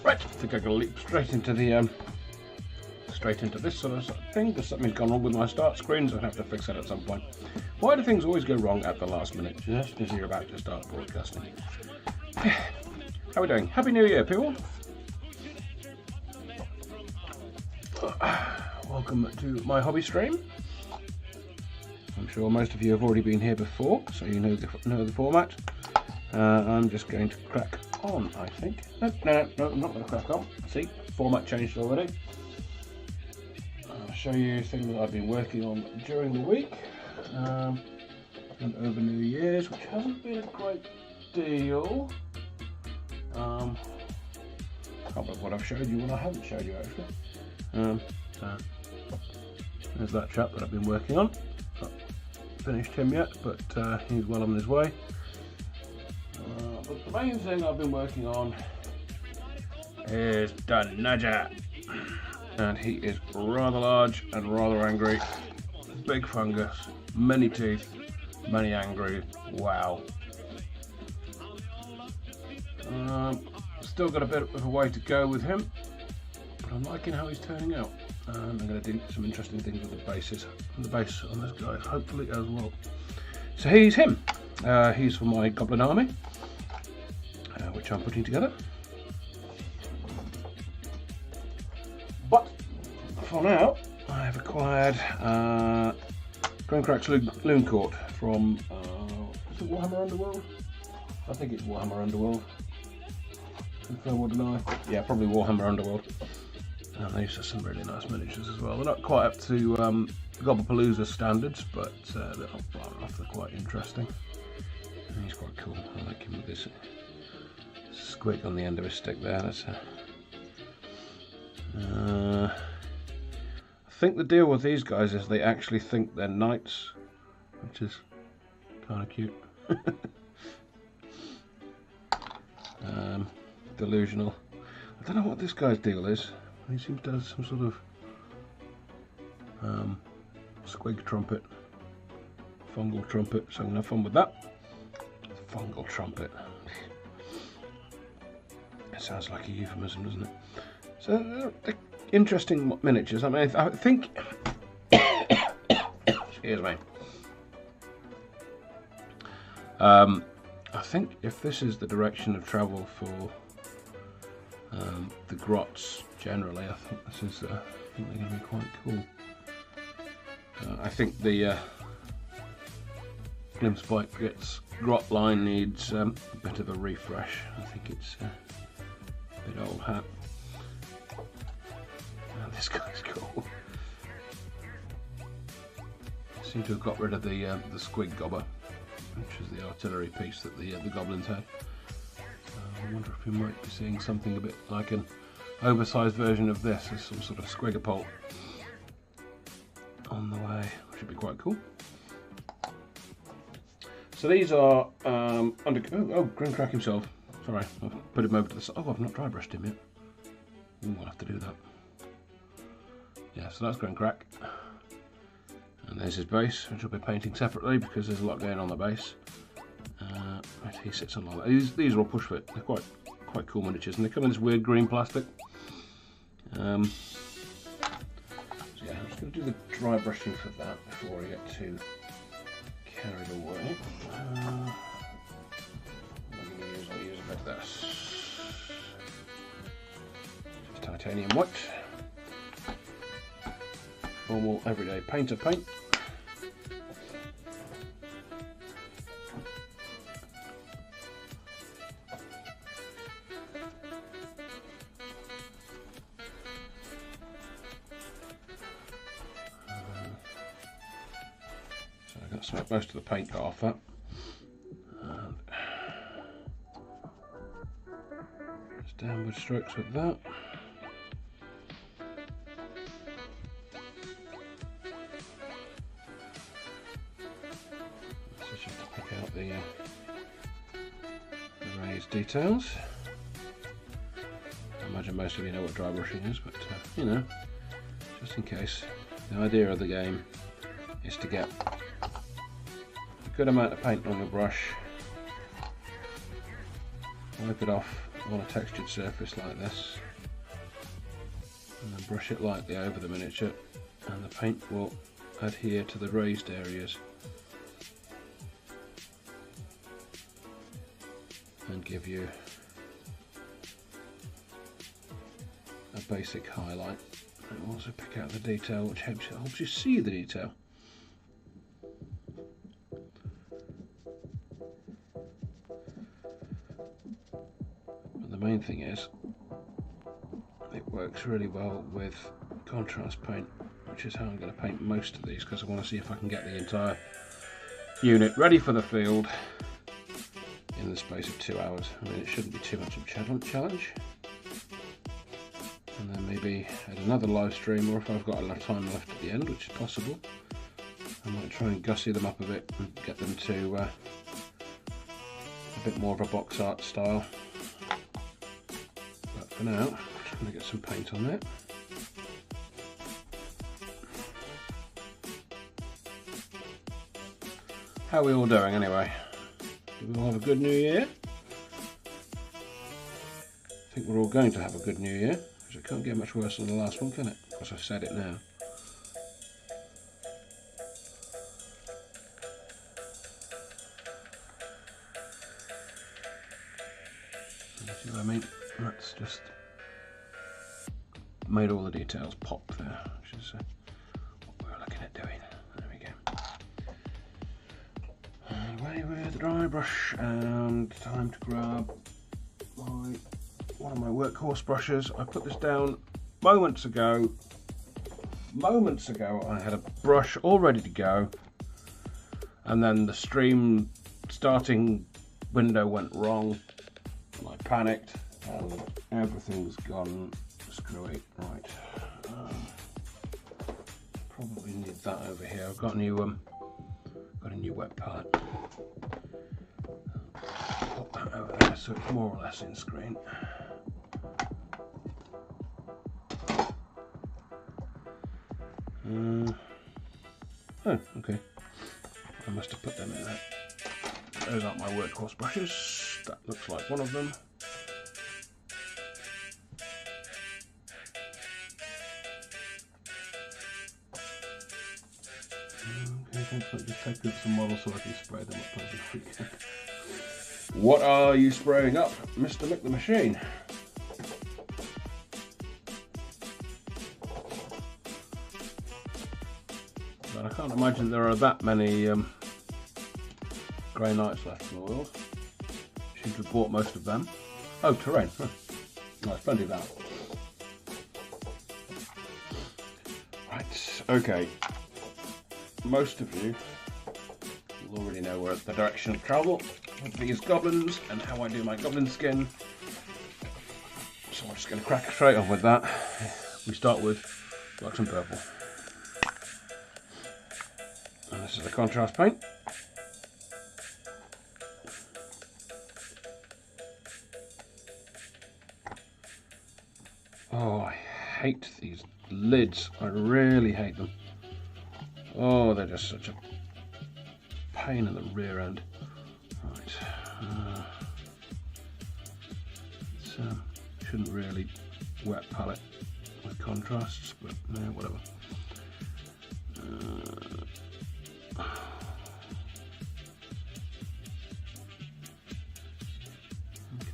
Right, I think I'm going to leap straight into the this sort of thing, because something's gone wrong with my start screen, so I have to fix that at some point. Why do things always go wrong at the last minute, just as you're about to start broadcasting? How are we doing? Happy New Year, people! Welcome to my hobby stream. I'm sure most of you have already been here before, so you know the format. I'm just going to crack on, I think. No, I'm not going to crack on. See, format changed already. I'll show you things that I've been working on during the week and over New Year's, which hasn't been a great deal. Can't remember what I've showed you when I haven't showed you actually. There's that chap that I've been working on. Not finished him yet, but he's well on his way. But the main thing I've been working on is the Nudger, and he is rather large and rather angry. Big fungus, many teeth, many angry. Wow. Still got a bit of a way to go with him, but I'm liking how he's turning out. And I'm going to do some interesting things with the bases, the base on this guy, hopefully as well. So he's him. He's for my Goblin army, which I'm putting together. But for now, I have acquired Grinkrak's Looncourt from is it Warhammer Underworld? I think it's Warhammer Underworld. What did I? Yeah, probably Warhammer Underworld. And these are some really nice miniatures as well. They're not quite up to Gobblepalooza standards, but they're quite interesting. And he's quite cool. I like him with this squig on the end of his stick there. That's I think the deal with these guys is they actually think they're knights, which is kind of cute. Delusional. I don't know what this guy's deal is. He seems to have some sort of squig trumpet, fungal trumpet, so I'm going to have fun with that. Fungal trumpet. It sounds like a euphemism, doesn't it? So, they're interesting miniatures. I mean, I think... Excuse me. I think if this is the direction of travel for the grots generally, I think this is I think they're going to be quite cool. I think the Gloomspite Gitz grot line needs a bit of a refresh. I think it's a bit old hat. And this guy's cool. I seem to have got rid of the squig gobber, which is the artillery piece that the goblins had. I wonder if we might be seeing something a bit like an oversized version of this, as some sort of squigapult on the way, which would be quite cool. So these are under Grinkrak himself. Sorry, I've put him over to the side. Oh, I've not dry brushed him yet. Ooh, I'll have to do that. Yeah, so that's Grinkrak. And there's his base, which I'll be painting separately because there's a lot going on the base. He sits on like that. These are all push fit. They're quite cool miniatures, and they come in this weird green plastic. So yeah, I'm just going to do the dry brushing for that before I get too carried away. What I'm going to use, I'll use a bit of this. Just titanium white. Normal everyday painter paint. So I got smacked most of the paint off that. And just downward strokes with that. The raised details. I imagine most of you know what dry brushing is, but you know, just in case. The idea of the game is to get a good amount of paint on the brush, wipe it off on a textured surface like this, and then brush it lightly over the miniature, and the paint will adhere to the raised areas and give you a basic highlight. It will also pick out the detail, which helps you see the detail. But the main thing is, it works really well with contrast paint, which is how I'm going to paint most of these, because I want to see if I can get the entire unit ready for the field in the space of 2 hours. I mean, it shouldn't be too much of a challenge. And then maybe at another live stream, or if I've got a lot of time left at the end, which is possible, I might try and gussy them up a bit and get them to a bit more of a box art style. But for now, I'm just going to get some paint on there. How are we all doing anyway? Do we all have a good new year? I think we're all going to have a good new year. It can't get much worse than the last one, can it? Because I've said it now. See what I mean? That's just made all the details pop there, which is what we were looking at doing. There we go. Away with the dry brush, and time to grab one of my workhorse brushes. I put this down moments ago. I had a brush all ready to go, and then the stream starting window went wrong, and I panicked, and everything's gone screwy. Right, probably need that over here. I've got a new wet palette. Put that over there so it's more or less in screen. Oh, okay. I must have put them in there. Those aren't my workhorse brushes. That looks like one of them. Okay, thanks for just taking up some models so I can spray them up over the weekend. What are you spraying up, Mr. Mick the Machine? But I can't imagine there are that many grey knights left in the world. Seem to have bought most of them. Oh, terrain. Huh. Nice, plenty of that. Right, okay. Most of you will already know where the direction of travel with these goblins and how I do my goblin skin. So I'm just going to crack straight on with that. We start with black and purple. And this is the contrast paint. Oh, I hate these lids. I really hate them. Oh, they're just such a pain in the rear end. Right. Shouldn't really wet palette with contrasts, but no, whatever.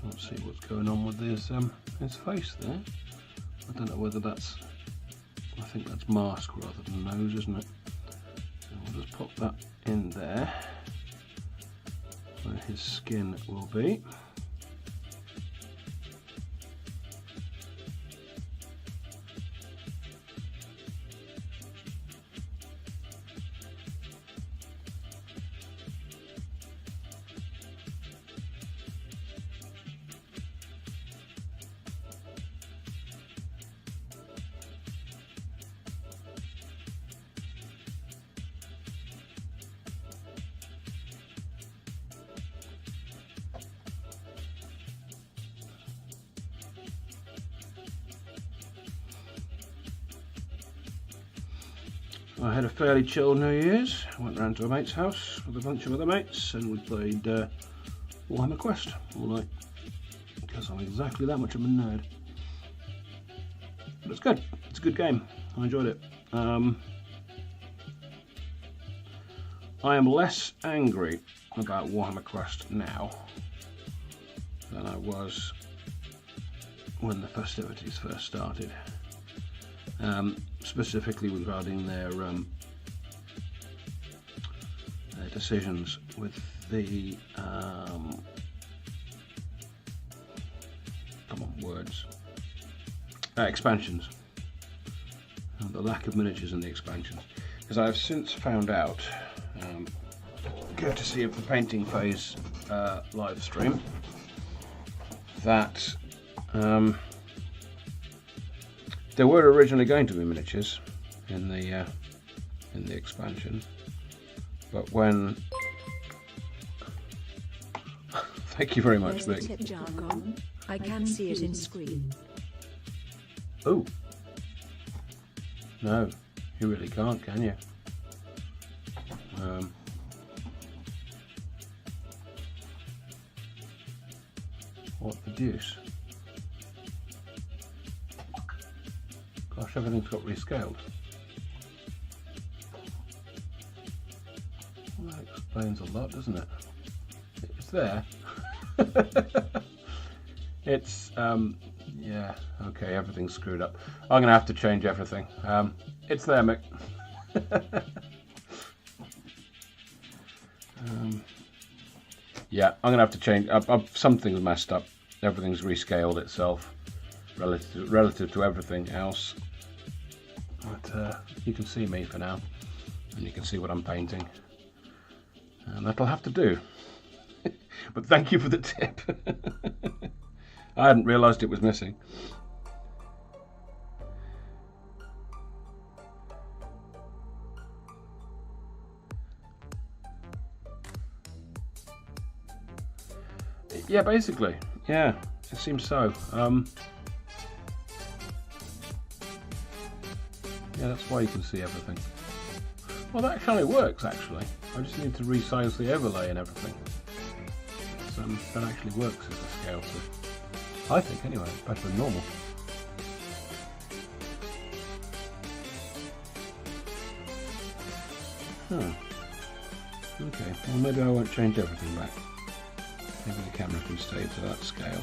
Can't see what's going on with his face there. I don't know whether that's, I think that's mask rather than nose, isn't it? So we'll just pop that in there where his skin will be. I had a fairly chill New Year's. I went round to a mate's house with a bunch of other mates and we played Warhammer Quest all night. because I'm exactly that much of a nerd. But it's good. It's a good game. I enjoyed it. I am less angry about Warhammer Quest now than I was when the festivities first started. Specifically regarding their decisions with the expansions, and the lack of miniatures in the expansions, because I have since found out, courtesy of the painting phase live stream, that there were originally going to be miniatures in the expansion, but when thank you very much, Mick. Tip jargon. I can see it in screen. Oh no, you really can't, can you? What the deuce? Gosh, everything's got rescaled. Well, that explains a lot, doesn't it? It's there. It's yeah, okay, everything's screwed up. I'm gonna have to change everything. It's there, Mick. Yeah, I'm gonna have to change. Something's messed up. Everything's rescaled itself relative to everything else. But you can see me for now, and you can see what I'm painting, and that'll have to do. But thank you for the tip. I hadn't realised it was missing. Yeah, basically. Yeah, it seems so. Yeah, that's why you can see everything. Well, that kind of works, actually. I just need to resize the overlay and everything. So that actually works as a scale too. I think, anyway, it's better than normal. Huh. Okay, well maybe I won't change everything back. Maybe the camera can stay to that scale.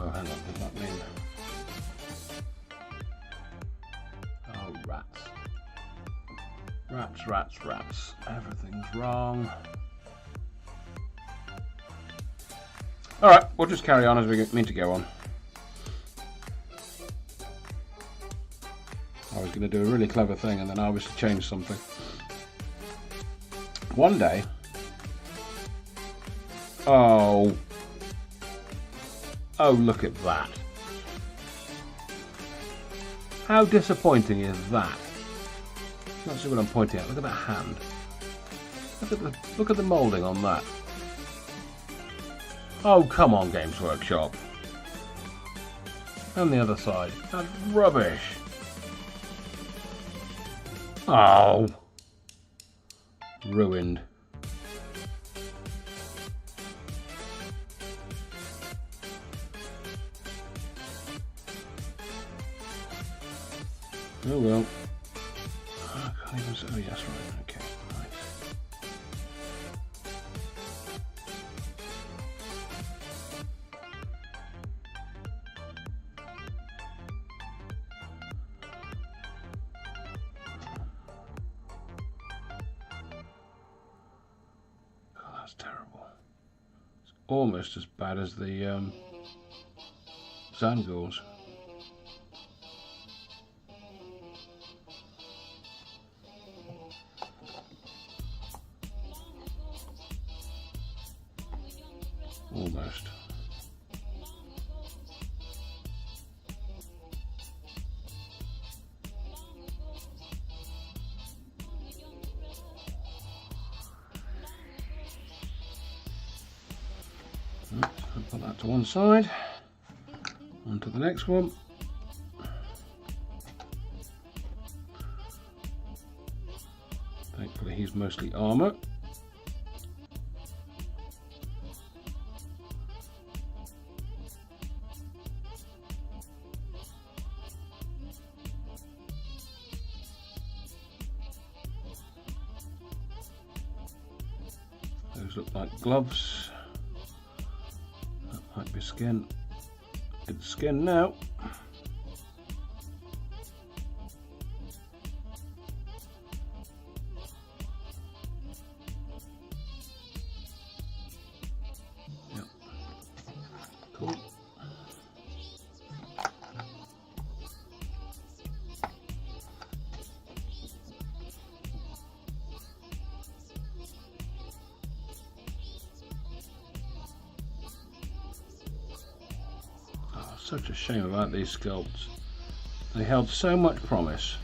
Oh, hang on, does that mean? Oh, rats. Rats, rats, rats. Everything's wrong. Alright, we'll just carry on as we mean to go on. I was going to do a really clever thing and then I obviously changed something. One day... Oh, look at that. How disappointing is that? Not sure what I'm pointing at. Look at that hand. Look at the moulding on that. Oh, come on, Games Workshop. And the other side. That's rubbish. Oh. Ruined. Oh well. Oh, I can't even say, oh yes, right, okay, right. Oh, that's terrible. It's almost as bad as the Zangors. Almost. put that to one side. On to the next one. Thankfully he's mostly armour. Those look like gloves. That might be skin. Get the skin now. Yep. Cool. Such a shame about these sculpts. They held so much promise,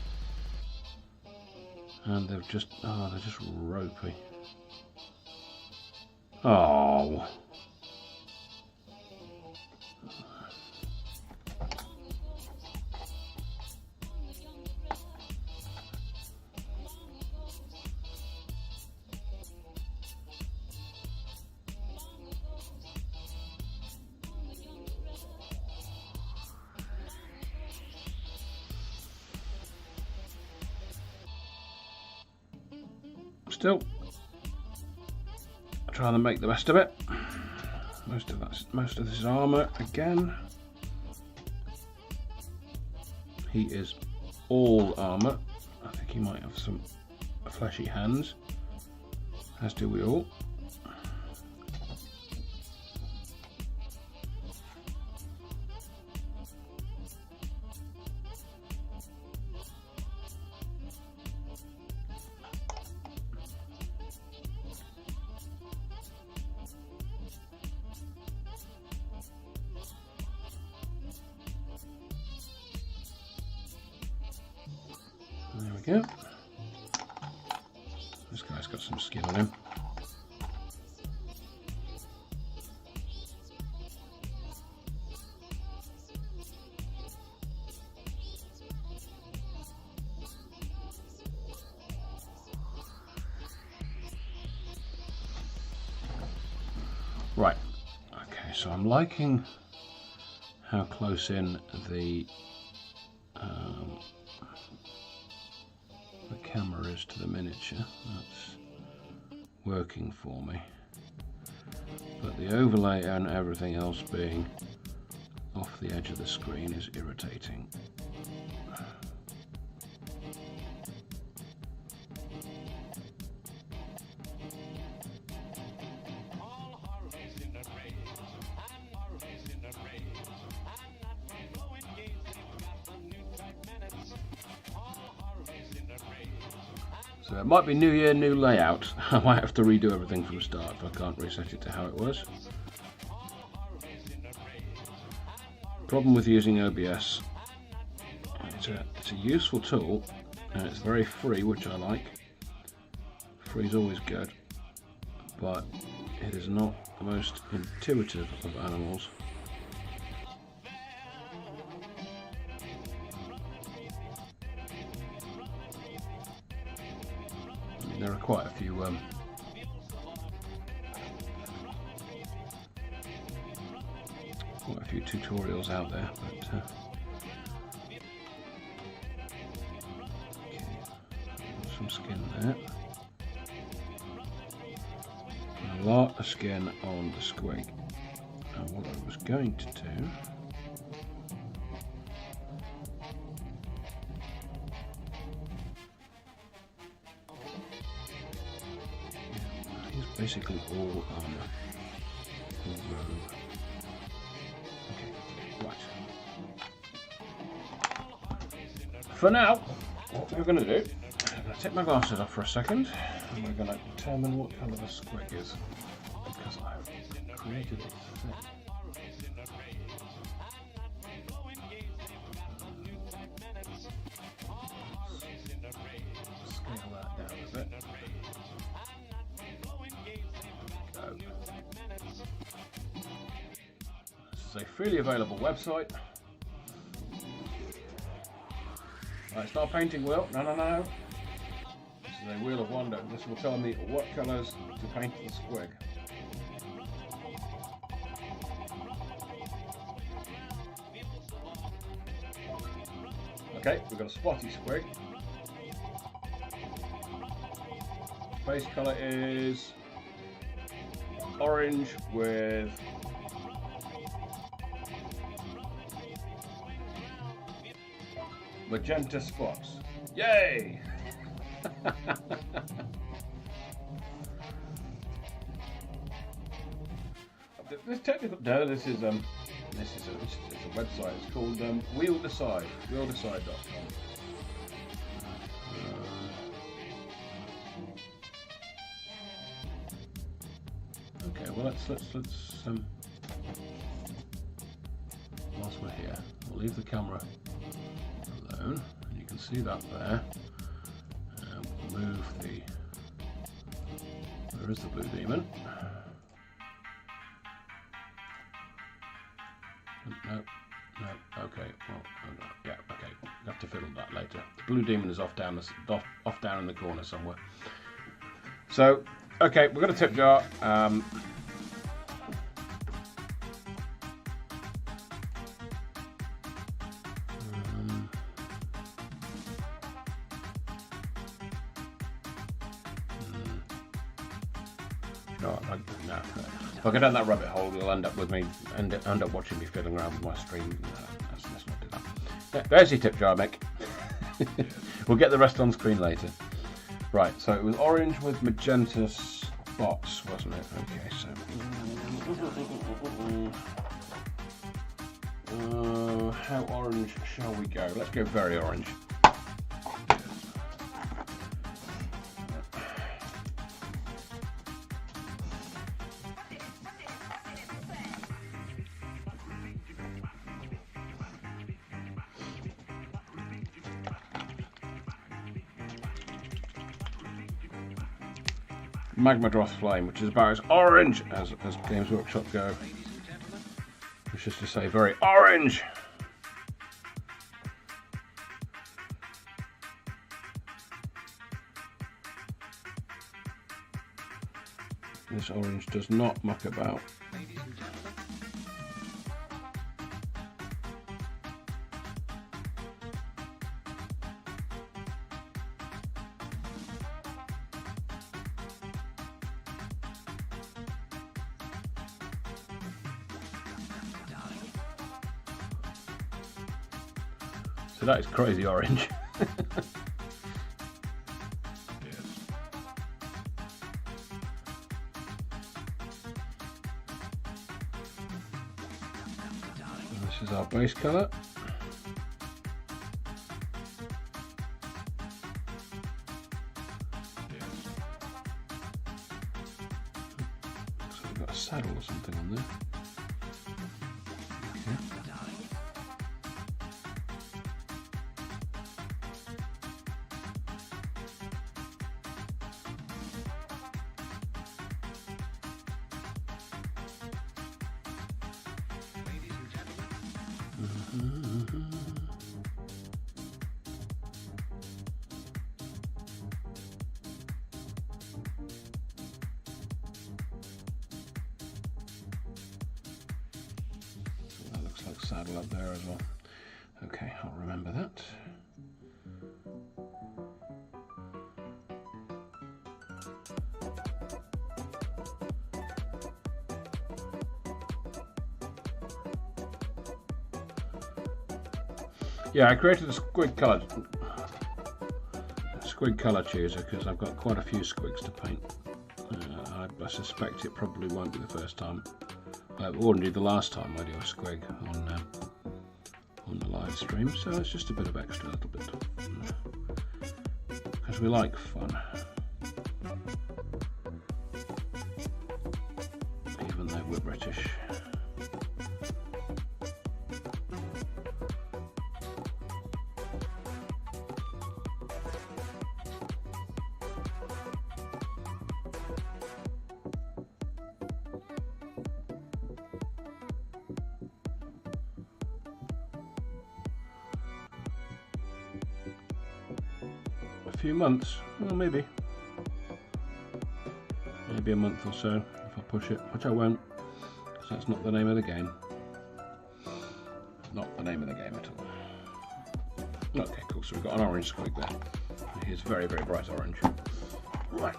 and they're just ropey. Oh. Still, trying to make the best of it. Most of this armour again. He is all armour. I think he might have some fleshy hands, as do we all. There we go. This guy's got some skin on him. Right. Okay, so I'm liking how close in the camera is to the miniature. That's working for me, but the overlay and everything else being off the edge of the screen is irritating. So it might be new year, new layout. I might have to redo everything from the start if I can't reset it to how it was. Problem with using OBS, it's a useful tool and it's very free, which I like. Free is always good, but it is not the most intuitive of animals. There are quite a few tutorials out there, but okay, some skin there, a lot of skin on the squig. And what I was going to do, basically all armour, all robe. Okay, right. For now, what we're going to do, I'm going to take my glasses off for a second, and we're going to determine what colour the squig is, because I've created it thick. Scale that down a bit. a freely available website. It's not a painting wheel. No, no, no. This is a wheel of wonder. This will tell me what colours to paint the squig. Okay, we've got a spotty squig. Base colour is orange with magenta spots. Yay! This technical. No, this is a website. It's called Wheel Decide. Wheeldecide.com. Okay, well let's whilst we're here, we'll leave the camera alone, and you can see that there. We'll move the. Where is the blue demon? No, okay, well, yeah, okay, we'll have to fiddle that later. The blue demon is off down in the corner somewhere. So, okay, we've got a tip jar. No. If I go down that rabbit hole, you'll end up with me end up watching me fiddling around with my stream. Let's not do that. There's your tip jar, Mick. We'll get the rest on screen later. Right, so it was orange with magenta spots, wasn't it? Okay, so how orange shall we go? Let's go very orange. Magma Dross Flame, which is about as orange as Games Workshop go, which is to say very orange. This orange does not muck about. So that is crazy orange. This is our base colour. So we've got a saddle or something on there. Okay. That looks like saddle up there as well. Okay, I'll remember that. Yeah, I created a squig colour chooser because I've got quite a few squigs to paint. I suspect it probably won't be the first time, or indeed the last time I do a squig on the live stream. So it's just a bit of extra, little bit, because we like fun, even though we're British. a few months, well maybe a month or so if I push it, which I won't, because that's not the name of the game. Not the name of the game at all. Okay, cool, so we've got an orange squig there. Here's very, very bright orange. Right.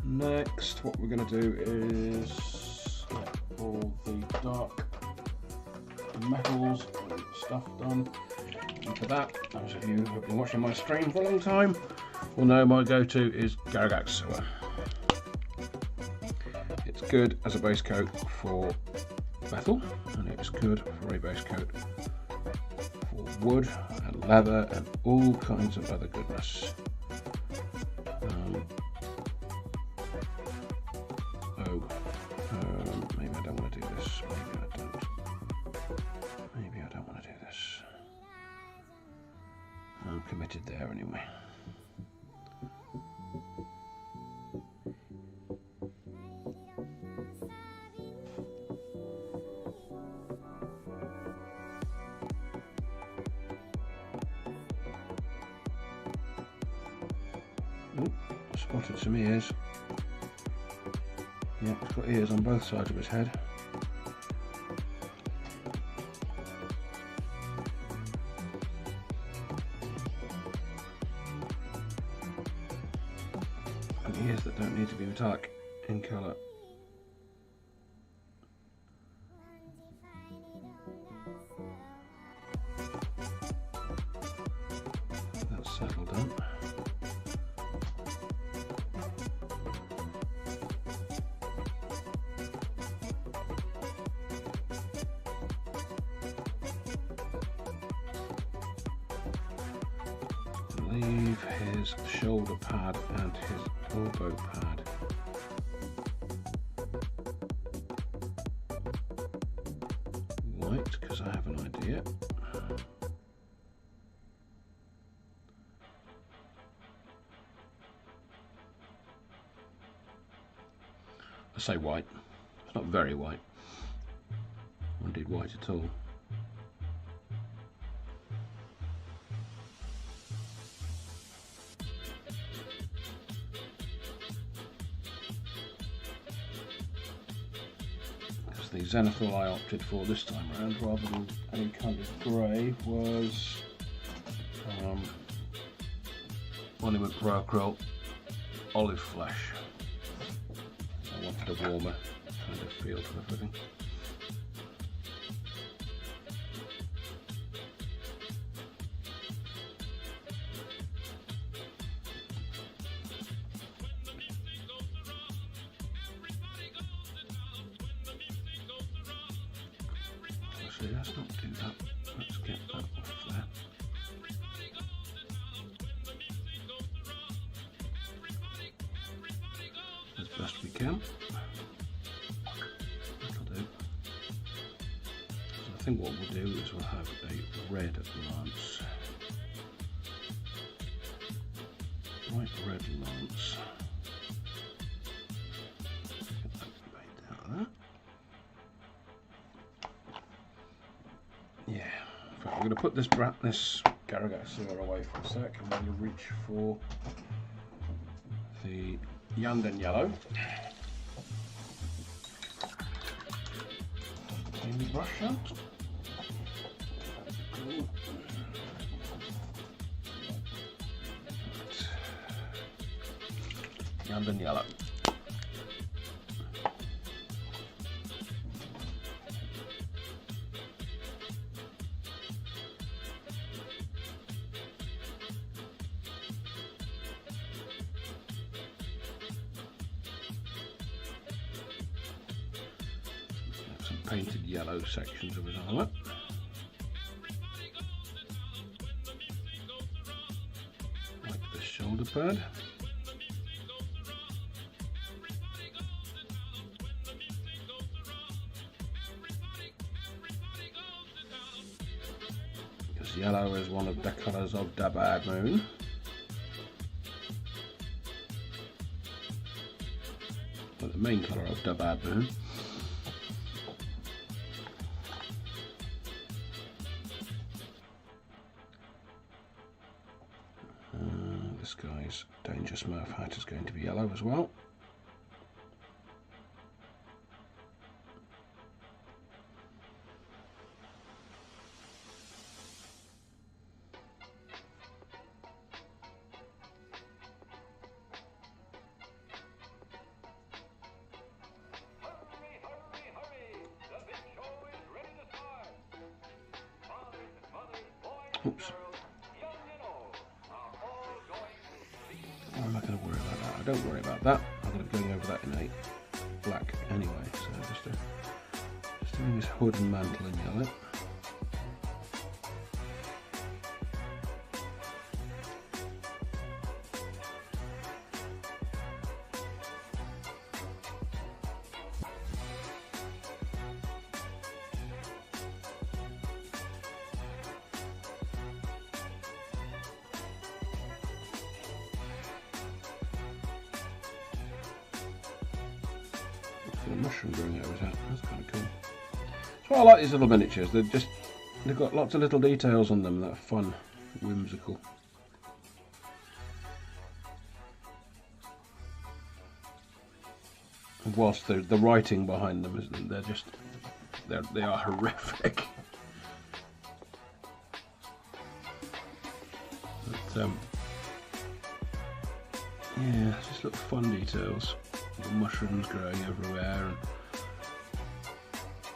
Next, what we're going to do is get all the dark metals and stuff done. And for that, those of you who have been watching my stream for a long time will know my go-to is Grinkrak Sewer. It's good as a base coat for metal, and it's good for a base coat for wood and leather and all kinds of other goodness. Maybe I don't want to do this. Maybe I don't want to do this. I'm committed there anyway. Oh, I spotted some ears. Yeah, it's got ears on both sides of his head. And ears that don't need to be metallic in colour. That's settled down. Leave his shoulder pad and his elbow pad. White, because I have an idea. I say white, it's not very white, or indeed white at all. The zenithal I opted for this time around, rather than any kind of grey, was Monument Royal Krill olive flesh. I wanted a warmer kind of feel to the footing. Let's not do that. Let's get that off there. As best we can. That'll do. So I think what we'll do is we'll have a red lance. Bright red lance. Get that paint out of there. Yeah, in fact, we're going to put this Grinkrak Sewer away for a sec, and then we'll reach for the Yandan Yellow. Clean the brush out. Cool. Yandan Yellow. Painted yellow sections of his armour. Like the shoulder pad. Because yellow is one of the colours of the bad moon. Well, the main colour of the bad moon. this guy's Danger Smurf hat is going to be yellow as well. Oops. Why am I going to worry about that? I don't worry about that. I'm going to be going over that in a black anyway. So just doing this hood and mantle in yellow. A mushroom growing over his hat. That's kind of cool. So I like these little miniatures. They've got lots of little details on them that are fun, whimsical. And whilst the writing behind them isn't, they are horrific. But yeah, just little fun details. Little mushrooms growing everywhere and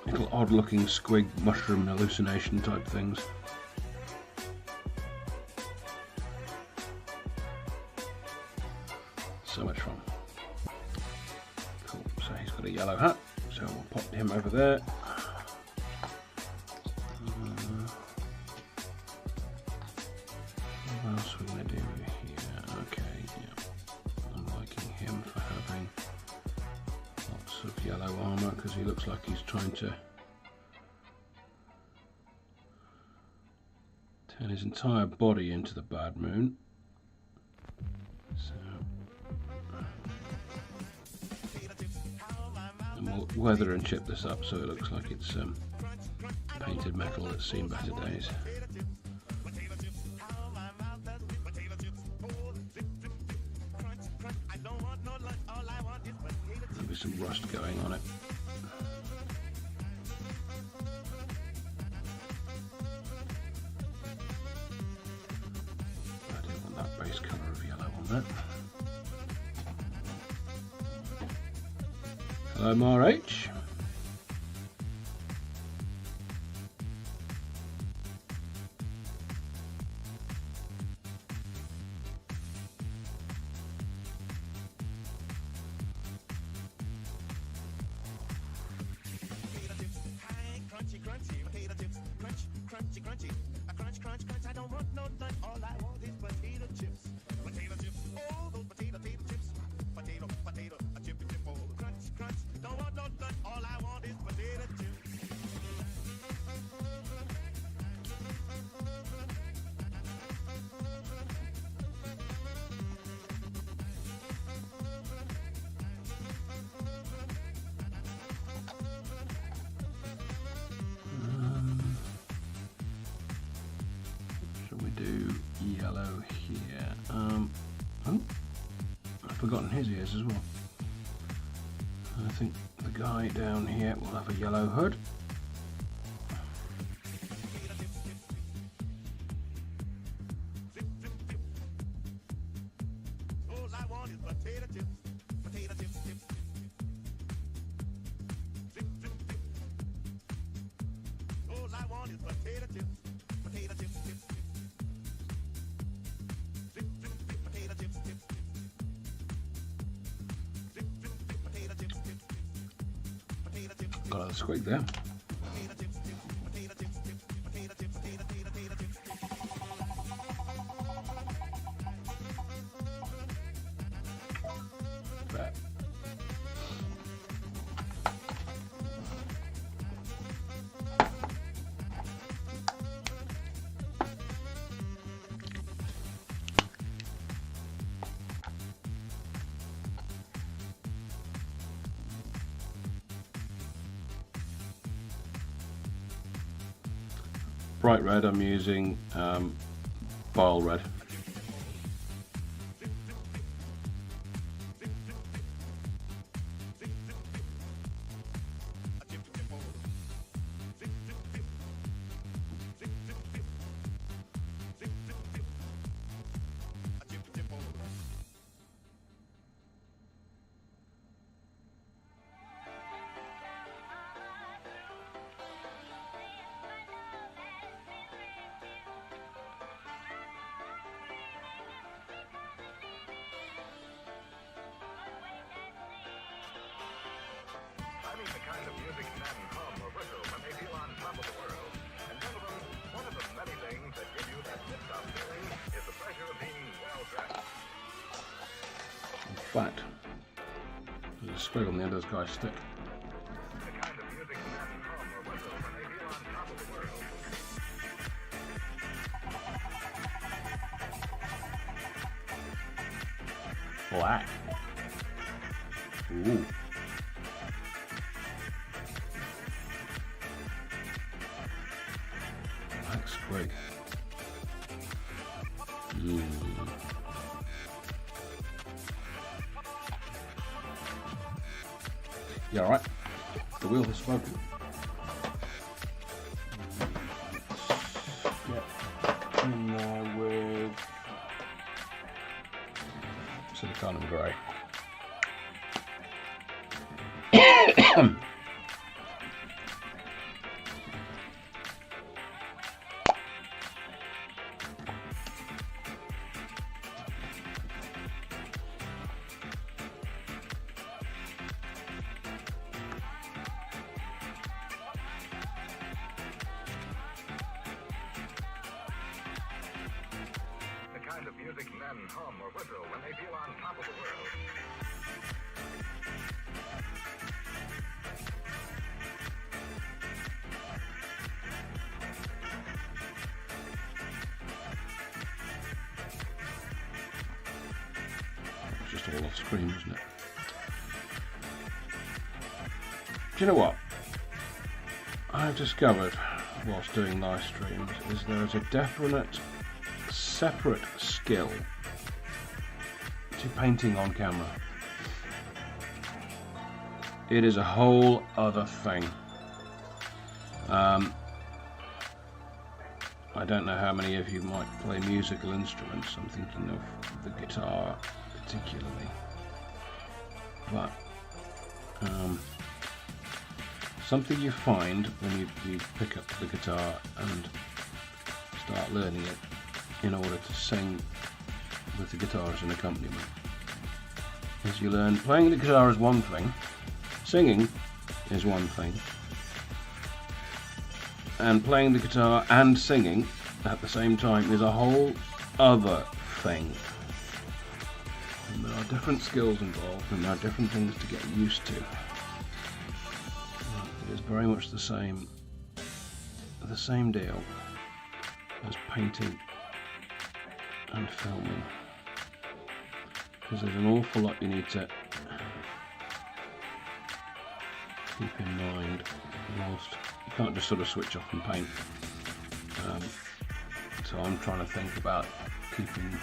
little odd looking squig mushroom hallucination type things. So much fun. Cool, so he's got a yellow hat, so we'll pop him over there. What else are we going to do here? Okay, yeah. I'm liking him for having lots of yellow armour because he looks like he's trying to turn his entire body into the Bad Moon. So, and we'll weather and chip this up so it looks like it's painted metal that's seen better days. There'll be some rust going on it. I do want that base colour of yellow on that. Hello, Mar H. Do yellow here. Oh, I've forgotten his ears as well. I think the guy down here will have a yellow hood. Got a squig there. Bet. Bright red, I'm using bile red. the kind of music men hum or whistle when they feel on top of the world. And gentlemen, one of the many things that give you that liftoff feeling is the pleasure of being well dressed. In fact, there's a squig on the end of this guy's stick. The kind of music men hum or whistle when they feel on top of the world. Black. Ooh. Black squig. Yeah, all right. The wheel has spoken. Let's get in there with silicon and grey. The kind of music men hum or whistle when they feel on top of the world. It's just all off screen, isn't it? Do you know what I've discovered whilst doing live streams is there is a definite separate skill to painting on camera. It is a whole other thing. I don't know how many of you might play musical instruments. I'm thinking of the guitar particularly, but something you find when you pick up the guitar and start learning it in order to sing with the guitar as an accompaniment is you learn playing the guitar is one thing, singing is one thing, and playing the guitar and singing at the same time is a whole other thing. And there are different skills involved and there are different things to get used to. It is very much the same deal as painting and filming, because there's an awful lot you need to keep in mind whilst you can't just sort of switch off and paint. So I'm trying to think about keeping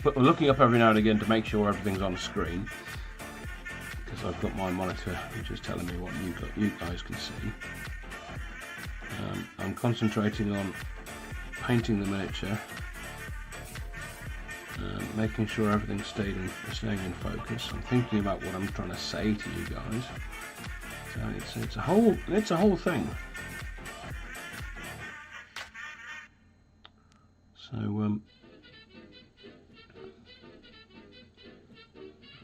but looking up every now and again to make sure everything's on screen, because I've got my monitor which is telling me what you guys can see. I'm concentrating on painting the miniature, making sure everything's staying in focus. I'm thinking about what I'm trying to say to you guys. So it's a whole thing. So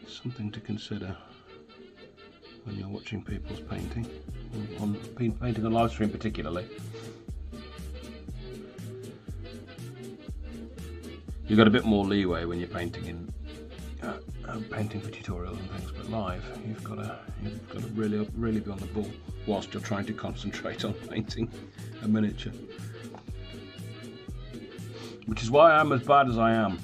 it's something to consider when you're watching people's painting, painting on live stream particularly. You've got a bit more leeway when you're painting in painting for tutorials and things, but live you've got to really be on the ball whilst you're trying to concentrate on painting a miniature, which is why I'm as bad as I am.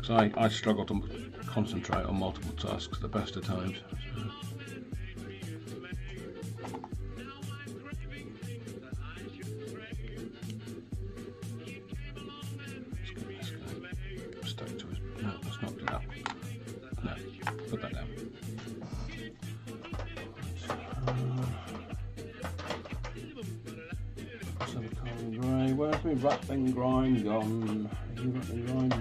So I struggle to concentrate on multiple tasks at the best of times. Let's go stuck to his. No, let's not do that. No, put that down. Silicone grey. Where's my rattling grind gone? Have you rattling grind? No.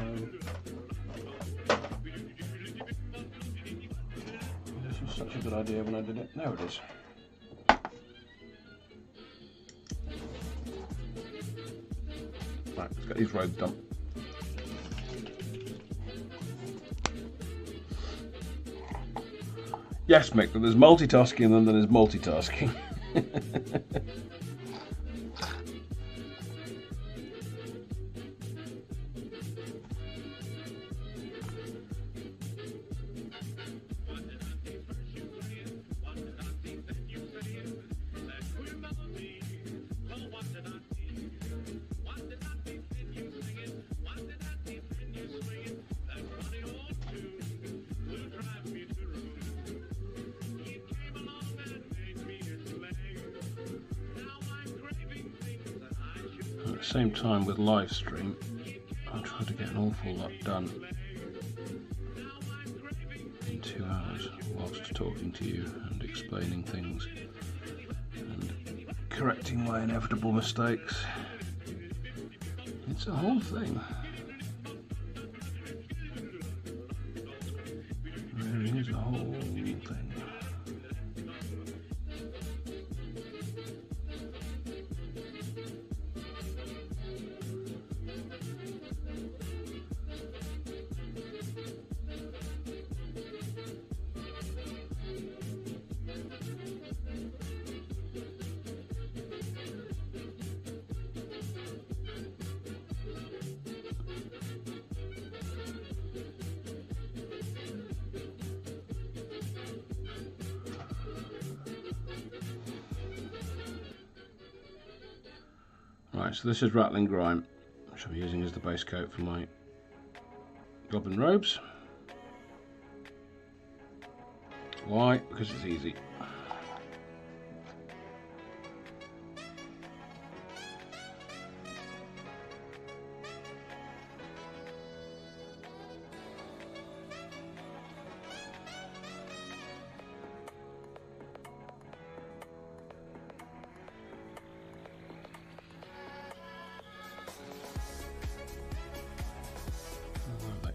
Such a good idea when I did it. There it is. Right, let's get these robes done. Yes, Mick, there's multitasking and then there's multitasking. At the same time with live stream, I'll try to get an awful lot done in 2 hours whilst talking to you and explaining things and correcting my inevitable mistakes. It's a whole thing. There is a whole thing. Right, so this is Rattling Grime, which I'm using as the base coat for my Goblin robes. Why? Because it's easy.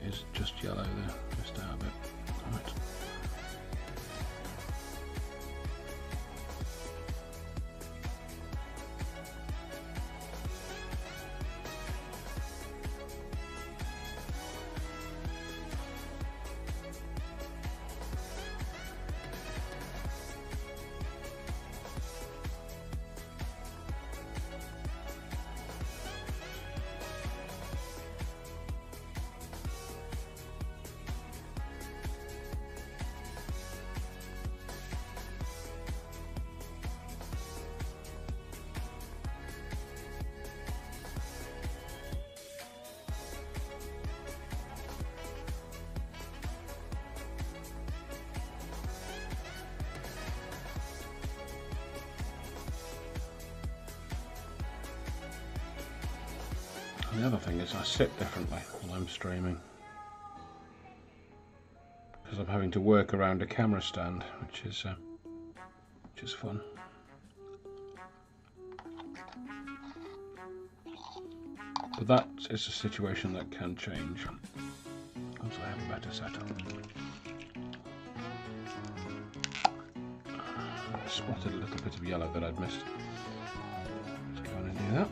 Is just yellow there, just out of it. Right. The other thing is I sit differently when I'm streaming because I'm having to work around a camera stand, which is fun. But that is a situation that can change once I have a better setup. I spotted a little bit of yellow that I'd missed. Let's go on and do that.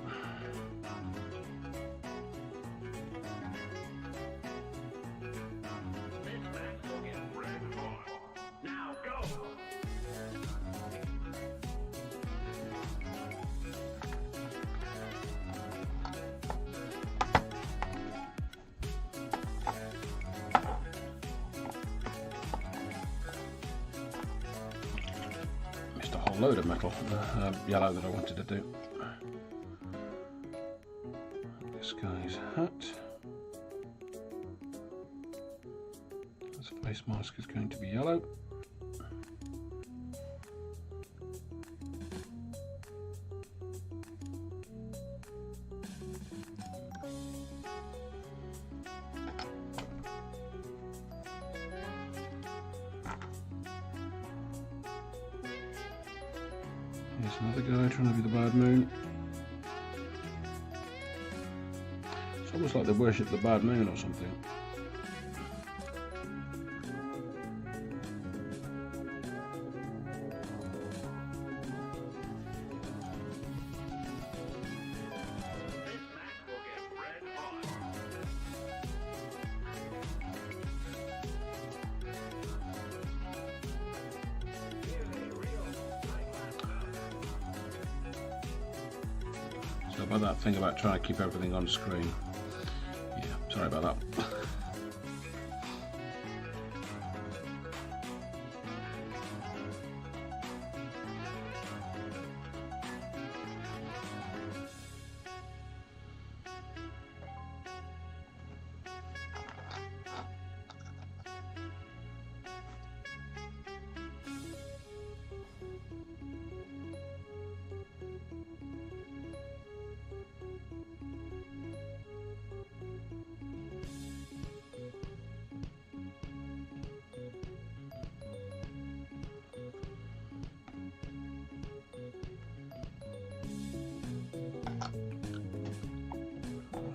Load of metal, yellow that I wanted to do. This guy's hat. His face mask is going to be yellow. There's another guy trying to be the bad moon. It's almost like they worship the bad moon or something. So about that thing about trying to keep everything on screen. Yeah, sorry about that.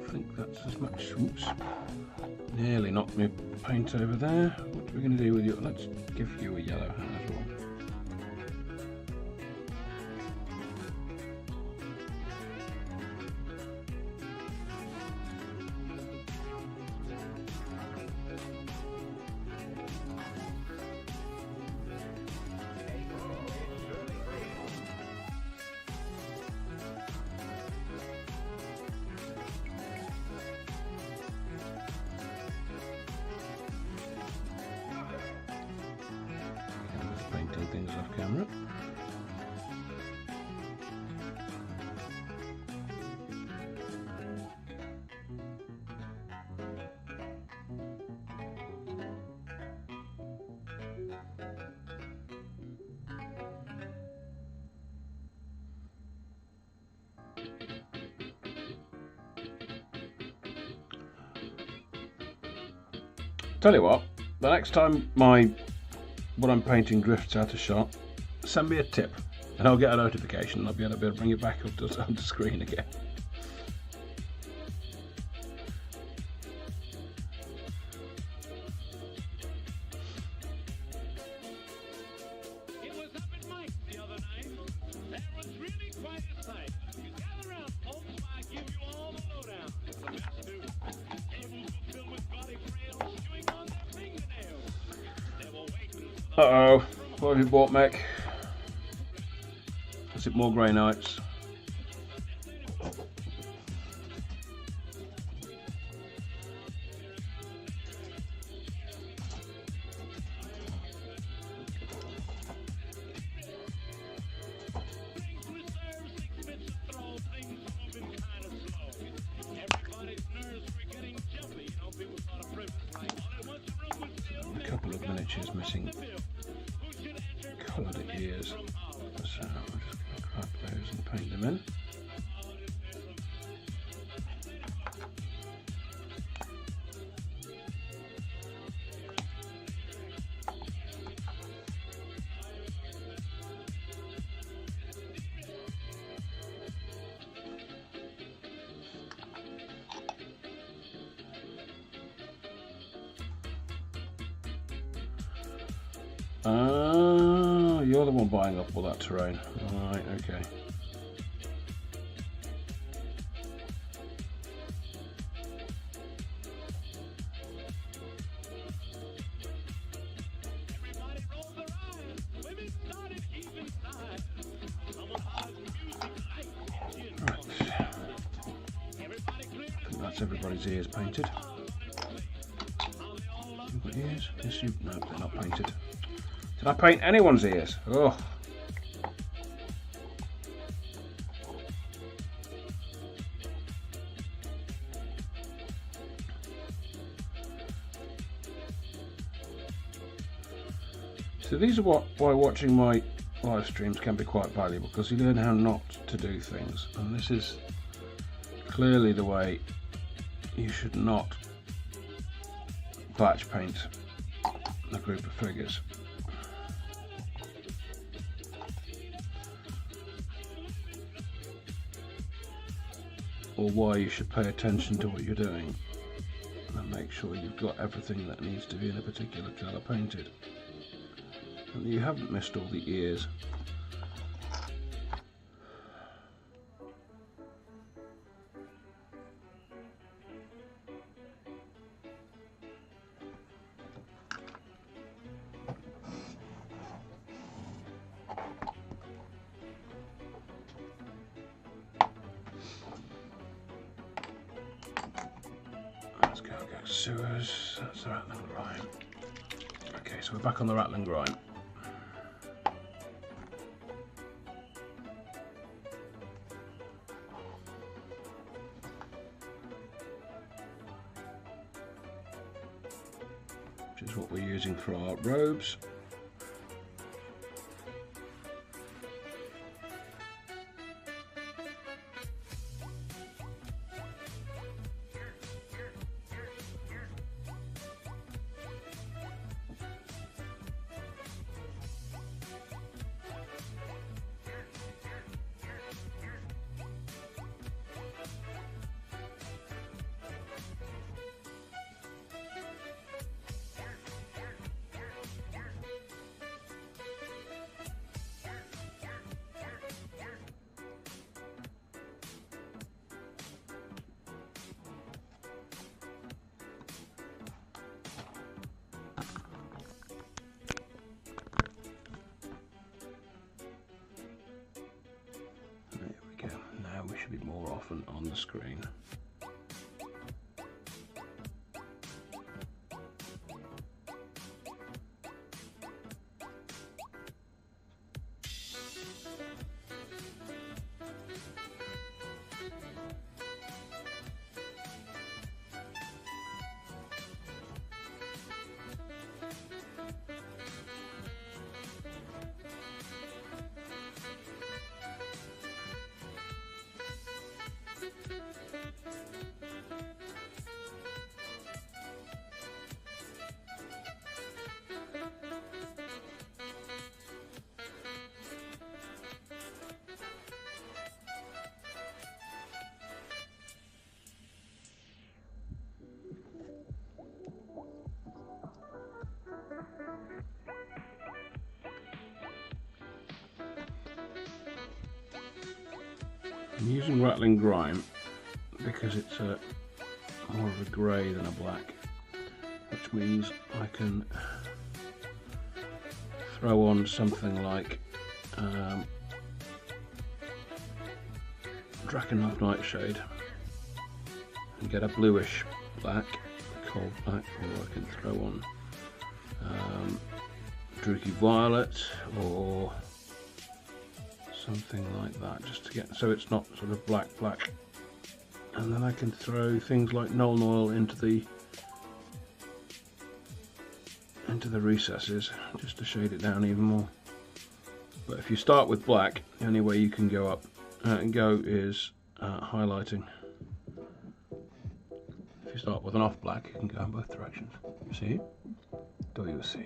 I think that's as much. Oops. Nearly knocked me paint over there. What are we going to do with you? Let's give you a yellow hat as well. Painting things off camera. Tell you what, the next time what I'm painting drifts out of shot, send me a tip and I'll get a notification and I'll be able to bring it back up onto screen again. It was up in Mike the other night. That was really quite a sight. You gather around, folks, while I give you all the lowdown. It's the best too. Tables were filled with gaudy frails chewing on their fingernails. They were waiting for the Uh-oh, what have you bought, mech? Is it more grey knights? things reserved, 6 bits of throw, things were moving kind of slow. Everybody's nerves were getting jumpy. You know, people thought of privilege like, all at once the room was filled. A couple of miniatures missing Who should enter coloured ears. from Holland? So I'm just going to grab those and paint them in. Ah, you're the one buying up all that terrain. Alright, okay. Everybody rolled their eyes. Women started even sighs. Someone hollers music light and gin. Right. Everybody cleared I think that's everybody's ears painted. You've got ears? Yes, you. No, they're not painted. Did I paint anyone's ears? Oh. So these are why watching my live streams can be quite valuable, because you learn how not to do things, and this is clearly the way you should not batch paint a group of figures. Or why you should pay attention to what you're doing and make sure you've got everything that needs to be in a particular colour painted, and that you haven't missed all the ears. Sewers, that's the rattling grime. Okay, so we're back on the rattling grime. Which is what we're using for our robes. We should be more often on the screen. I'm using rattling grime because it's more of a grey than a black, which means I can throw on something like Drakenhof Nightshade and get a bluish black, a cold black, or I can throw on Druky Violet or something like that, just to get so it's not sort of black, and then I can throw things like Nuln Oil into the recesses just to shade it down even more. But if you start with black, the only way you can go up and go is highlighting. If you start with an off black, you can go in both directions. You see? Do you see?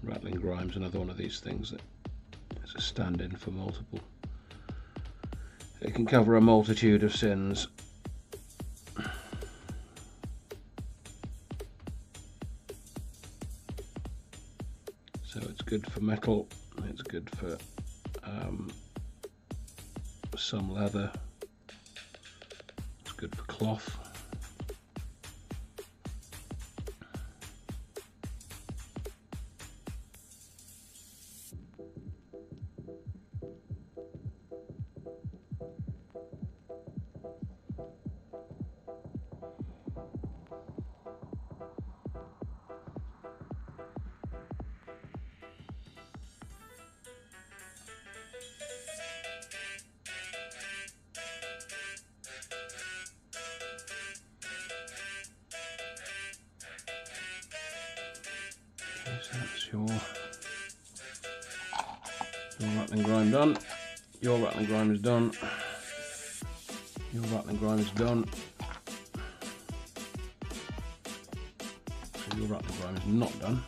Rattling grime's another one of these things that is a stand-in for multiple. It can cover a multitude of sins. So it's good for metal, it's good for some leather, it's good for cloth. your rattling grime done. Your rattling grime is done. Your rattling grime is done. So your rattling grime is not done.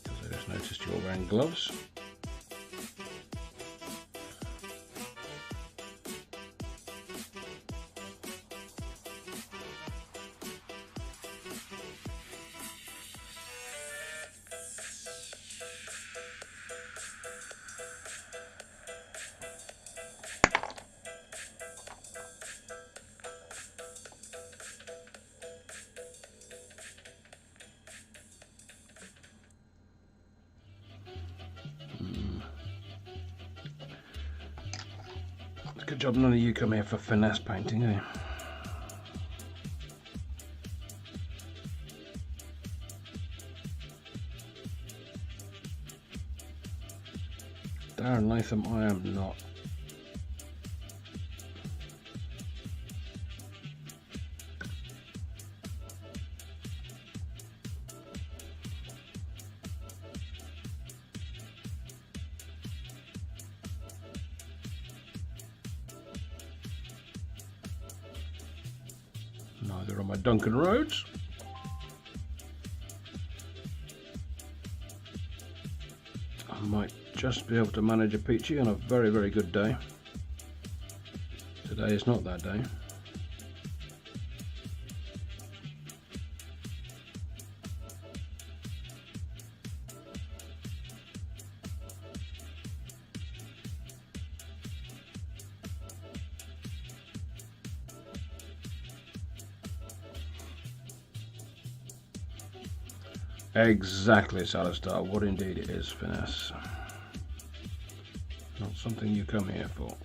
Because I just noticed you're wearing gloves. Good job none of you come here for finesse painting, eh? Darren Latham, I am not. Neither are my Duncan Roads. I might just be able to manage a peachy on a very, very good day. Today is not that day. Exactly, Salistar. What indeed it is, finesse. Not something you come here for.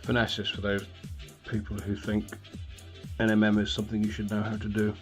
Finesse is for those people who think NMM is something you should know how to do.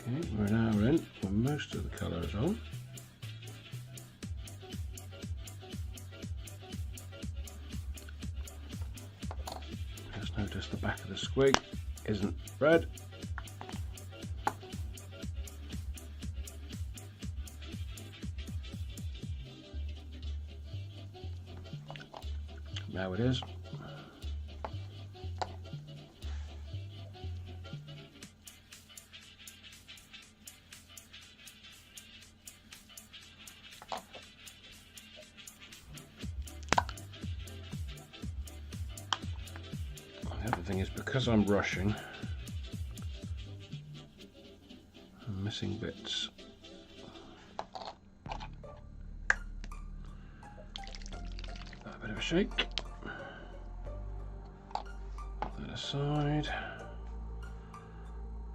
Okay, we're now in when most of the colour is on. Just notice the back of the squig isn't red. Now it is. The other thing is, because I'm rushing, I'm missing bits. A bit of a shake. Put that aside.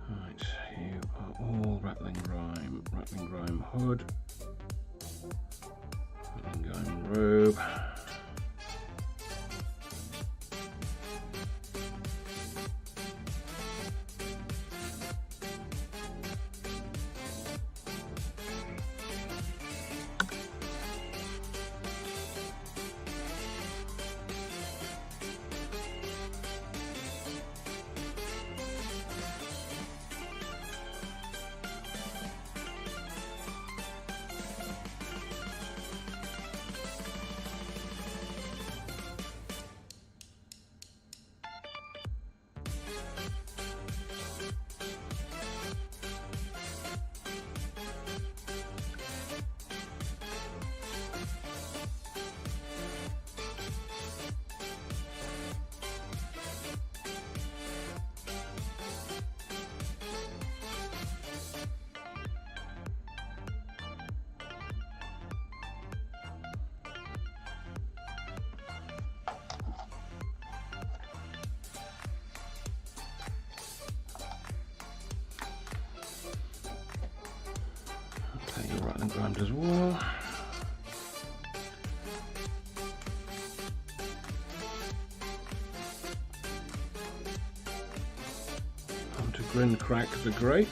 Right, you are all rattling grime hood, rattling grime robe. Okay, you're right and grind as well. On to Grinkrak the Great,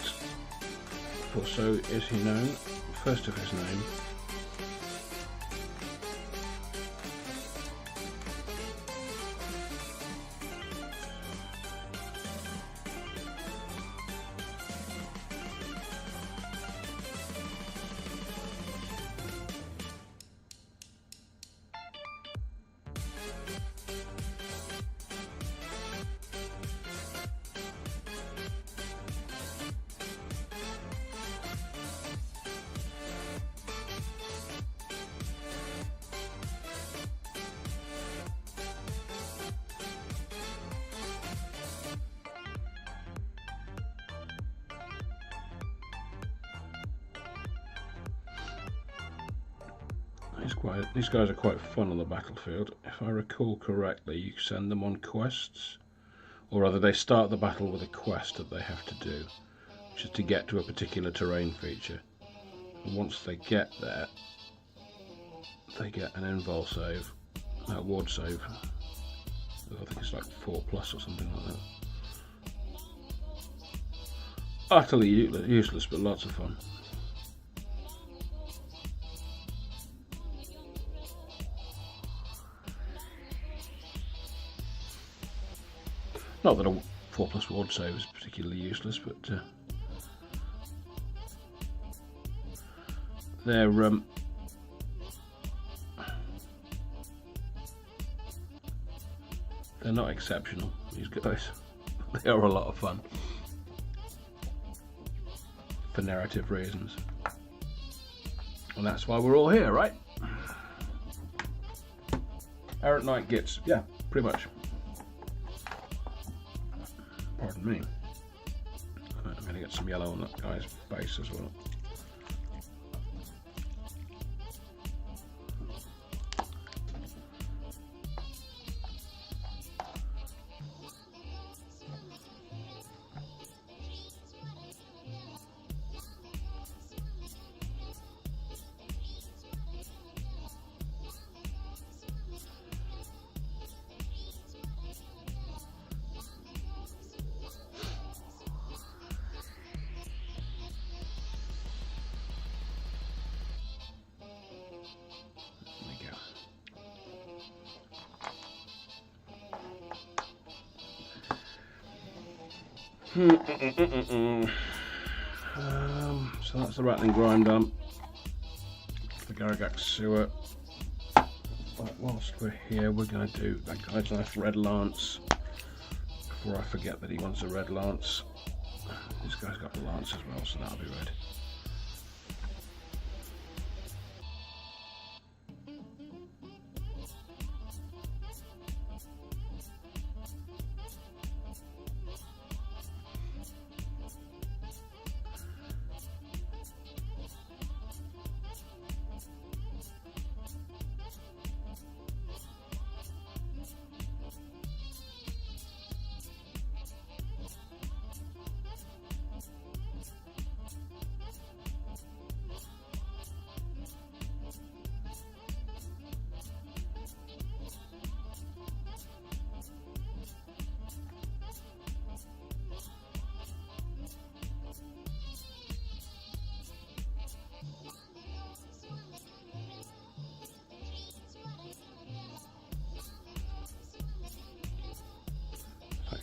for so is he known, first of his name. These guys are quite fun on the battlefield. If I recall correctly, you send them on quests, or rather they start the battle with a quest that they have to do, which is to get to a particular terrain feature. And once they get there, they get an invul save, a ward save. I think it's like 4+ or something like that. Utterly useless, but lots of fun. Not that a 4+ ward save is particularly useless, but they're not exceptional, these guys. They are a lot of fun for narrative reasons, and that's why we're all here, right? Errant Knight Gitz, yeah, pretty much. Pardon me. I'm going to get some yellow on that guy's face as well. So that's the rattling grind done. The Garagak sewer. But whilst we're here, we're going to do that guy's nice red lance. Before I forget that he wants a red lance. This guy's got a lance as well, so that'll be red.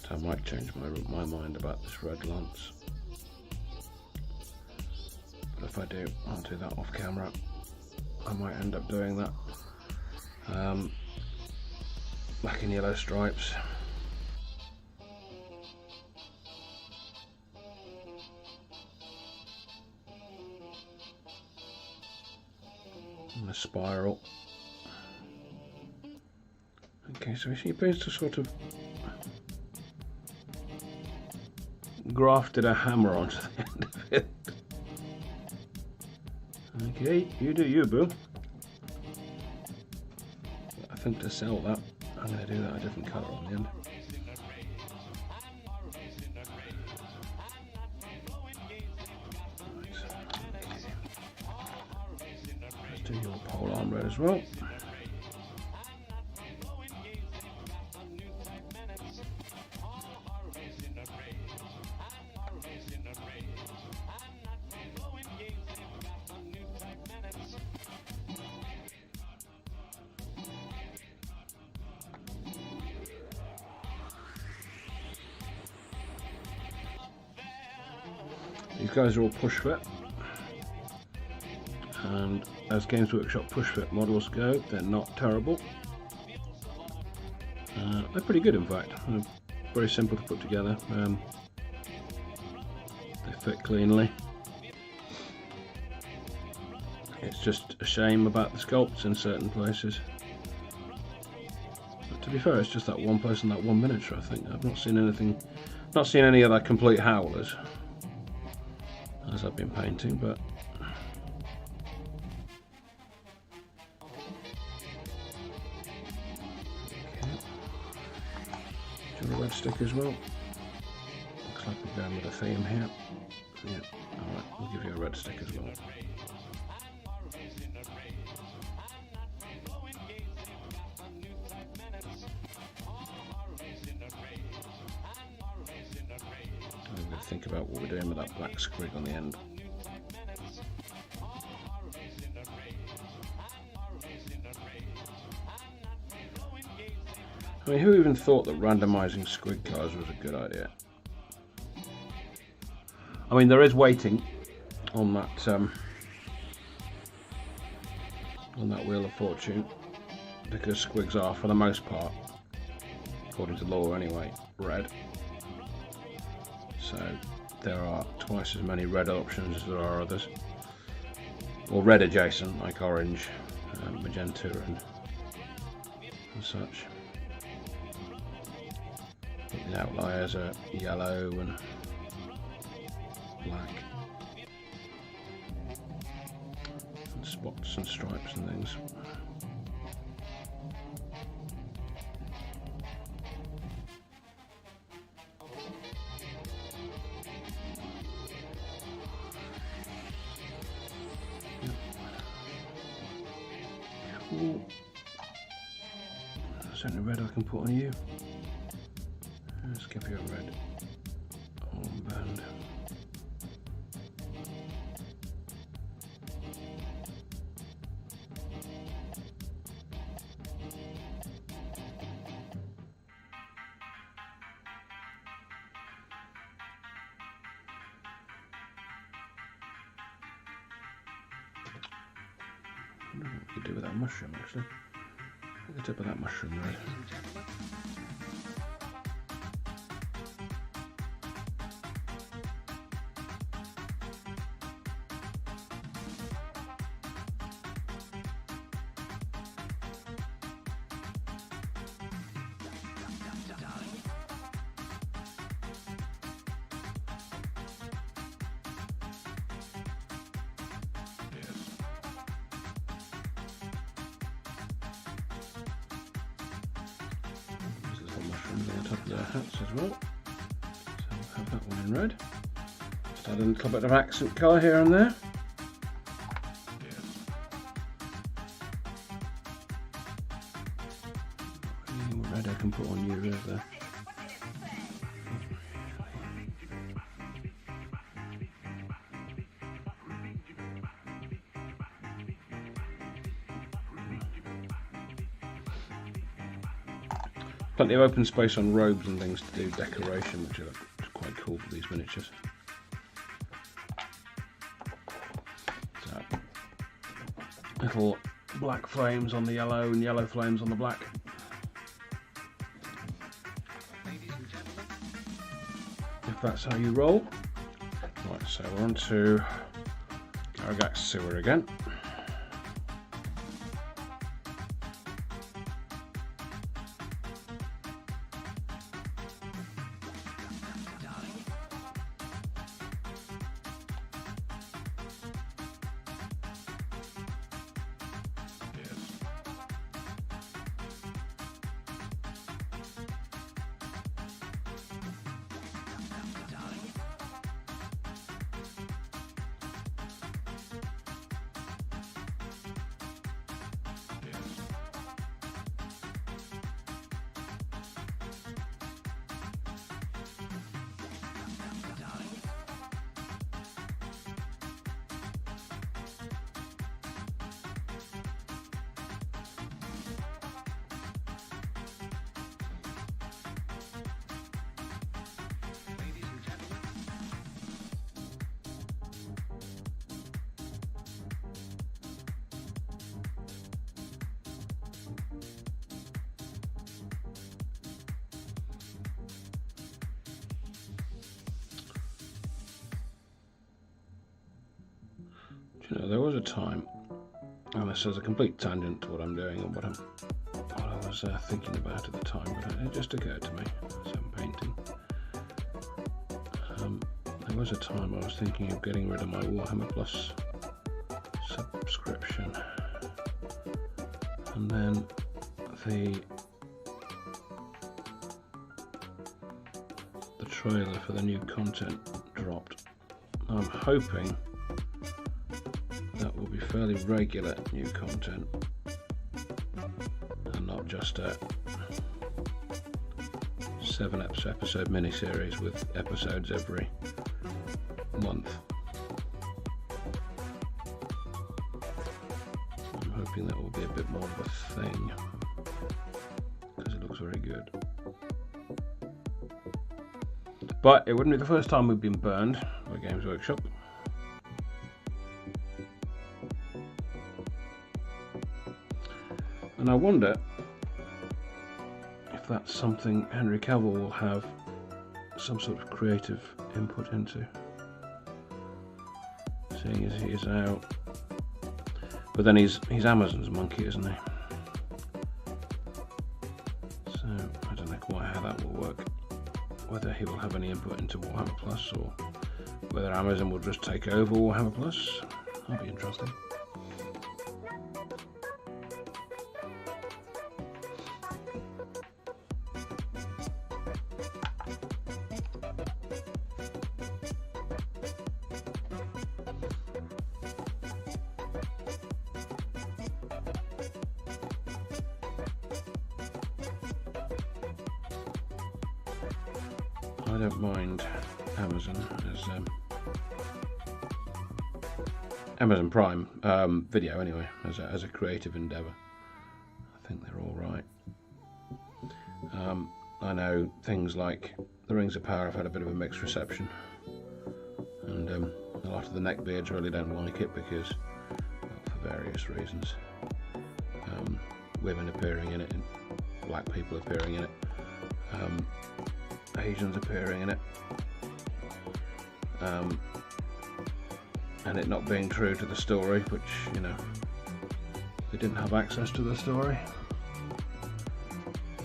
I might change my mind about this red lance, but if I do, I'll do that off camera. I might end up doing that. Black and yellow stripes. And a spiral. Okay, so she appears to sort of grafted a hammer onto the end of it. Okay, you do you, boo. I think to sell that, I'm going to do that a different colour on the end. Do your pole arm red as well. These guys are all push fit, and as Games Workshop push fit models go, they're not terrible. They're pretty good, in fact. They're very simple to put together. They fit cleanly. It's just a shame about the sculpts in certain places. But to be fair, it's just that one person, that one miniature. I think I've not seen anything, not seen any other complete howlers as I've been painting, but do you want a red stick as well? Looks like we're going with a theme here. Yeah, alright, we'll give you a red stick as well. I'm going to think about what we're doing with that black squig on the end. I mean, who even thought that randomizing squig cars was a good idea? I mean, there is weighting on that Wheel of Fortune, because squigs are, for the most part, according to law anyway, red. So there are twice as many red options as there are others, or red adjacent, like orange, magenta, and such. But the outliers are yellow and black, and spots and stripes and things. Cool. Is there any red I can put on you? Let's give you a red armband. I wonder what we could do with that mushroom, actually. Look at the tip of that mushroom red. On top of their hats as well, so we'll have that one in red. Just add a little bit of accent colour here and there. Any more red I can put on you, is there? Plenty of open space on robes and things to do decoration, which are quite cool for these miniatures. So, little black flames on the yellow and yellow flames on the black. If that's how you roll. Right, so we're on to Grinkrak Sewer again. You know, there was a time, and this is a complete tangent to what I'm doing and what I was thinking about at the time, but it just occurred to me as I'm painting. There was a time I was thinking of getting rid of my Warhammer Plus subscription, and then the trailer for the new content dropped. I'm hoping that will be fairly regular new content and not just a 7-episode miniseries with episodes every month. I'm hoping that will be a bit more of a thing because it looks very good. But it wouldn't be the first time we've been burned by Games Workshop. And I wonder if that's something Henry Cavill will have some sort of creative input into, seeing as he is out. But then he's Amazon's monkey, isn't he? So I don't know quite how that will work. Whether he will have any input into Warhammer Plus or whether Amazon will just take over Warhammer Plus. That'll be interesting. I don't mind Amazon as Amazon Prime Video anyway as a creative endeavour. I think they're all right. I know things like The Rings of Power have had a bit of a mixed reception, and a lot of the neckbeards really don't like it because, well, for various reasons. Women appearing in it, and black people appearing in it. Asians appearing in it, and it not being true to the story, which, you know, they didn't have access to the story,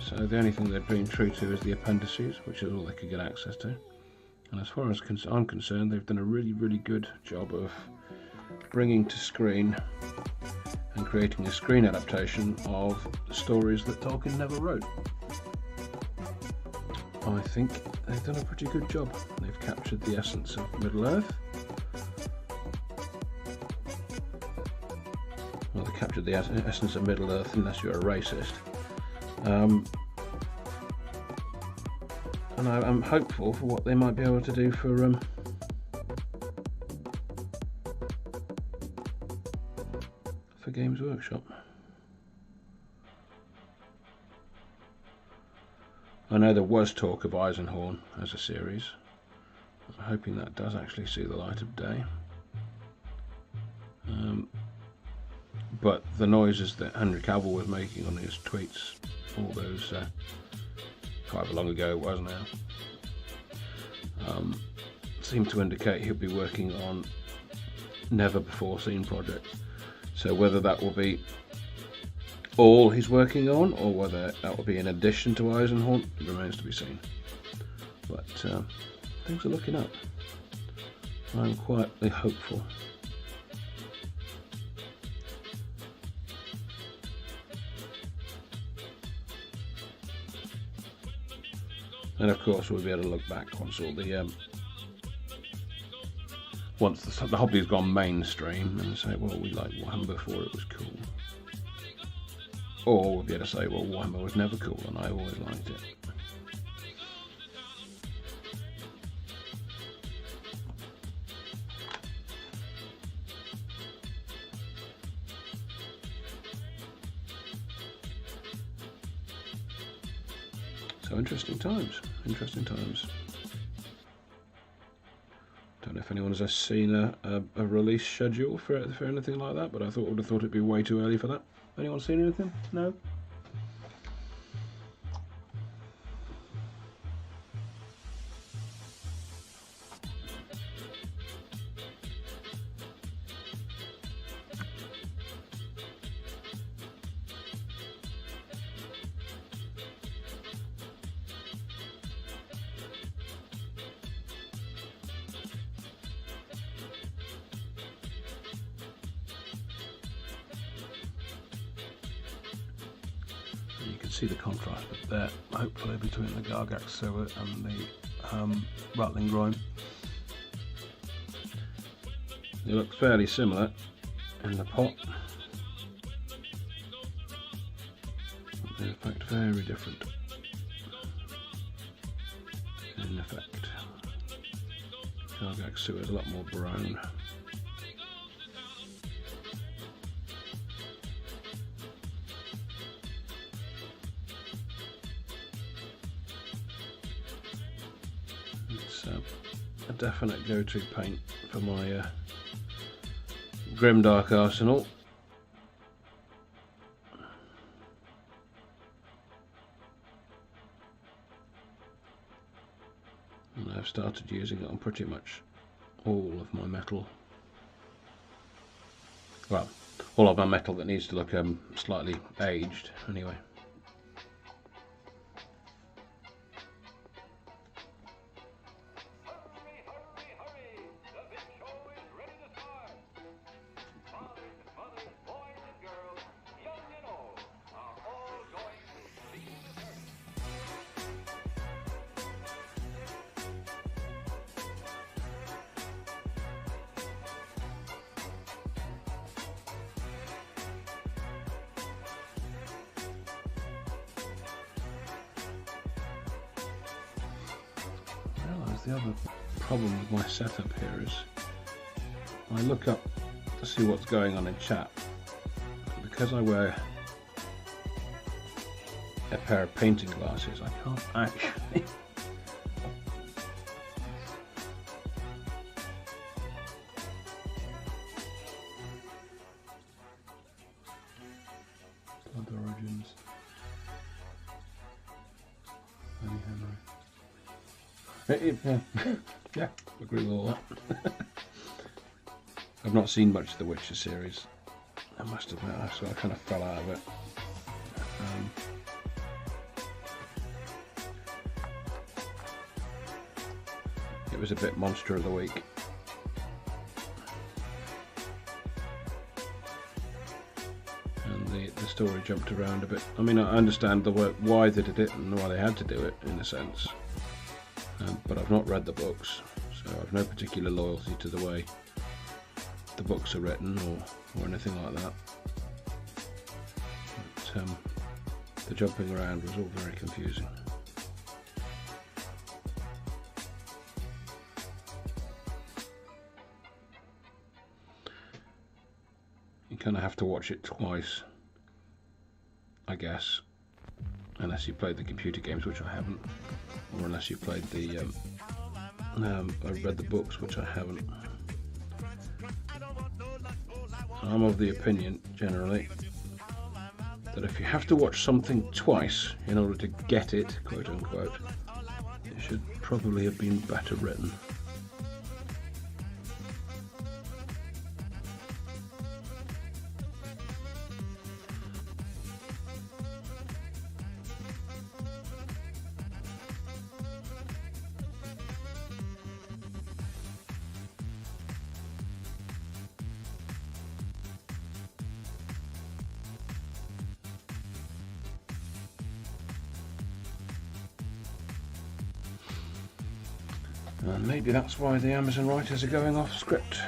so the only thing they've been true to is the appendices, which is all they could get access to. And as far as I'm concerned, they've done a really, really good job of bringing to screen and creating a screen adaptation of stories that Tolkien never wrote. I think they've done a pretty good job. They've captured the essence of Middle-earth. Well, they captured the essence of Middle-earth unless you're a racist. And I'm hopeful for what they might be able to do for Games Workshop. I know there was talk of Eisenhorn as a series. I'm hoping that does actually see the light of day. But the noises that Henry Cavill was making on his tweets all those, however long ago it was now, seem to indicate he'll be working on never before seen projects. So whether that will be all he's working on, or whether that will be in addition to Eisenhorn, remains to be seen. But things are looking up. I'm quietly hopeful. And of course we'll be able to look back once all the once the hobby's gone mainstream and say, well, we liked Warhammer before it was cool. Or we'll be able to say, well, Warhammer was never cool and I always liked it. So interesting times, interesting times. Don't know if anyone has seen a release schedule for anything like that, but I would have thought it'd be way too early for that. Anyone seen anything? No? see the contrast there, hopefully, between the Gargak suet and the rattling groin. They look fairly similar in the pot, but they're in fact very different in effect. Gargak suet is a lot more brown. It's a definite go-to paint for my Grimdark arsenal. And I've started using it on pretty much all of my metal. Well, all of my metal that needs to look slightly aged, anyway. The other problem with my setup here is I look up to see what's going on in chat. Because I wear a pair of painting glasses, I can't actually Blood Origins. Yeah, agree with all that. I've not seen much of the Witcher series, I must admit, so I kind of fell out of it. It was a bit Monster of the Week. And the story jumped around a bit. I mean, I understand why they did it and why they had to do it, in a sense. But I've not read the books, so I've no particular loyalty to the way the books are written or anything like that. But the jumping around was all very confusing. You kind of have to watch it twice, I guess, unless you played the computer games, which I haven't. Or unless you played the, I read the books, which I haven't. I'm of the opinion, generally, that if you have to watch something twice in order to get it, quote unquote, it should probably have been better written. And maybe that's why the Amazon writers are going off script,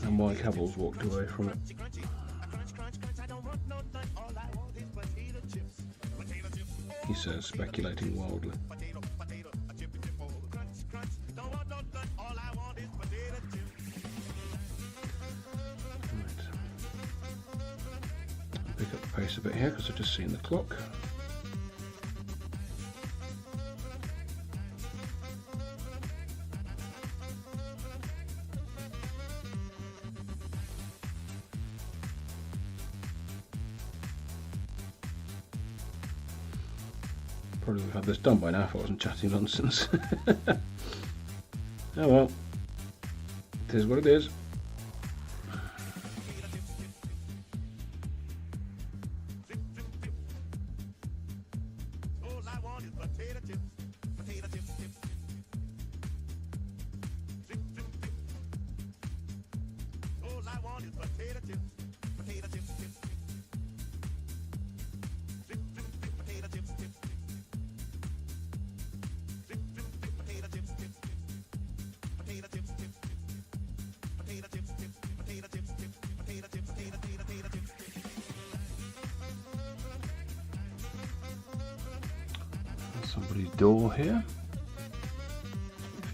and why Cavill's walked away from it. He says, speculating wildly. Right. I'll pick up the pace a bit here because I've just seen the clock. Probably would have had this done by now if I wasn't chatting nonsense. Oh well, it is what it is. lovely door here.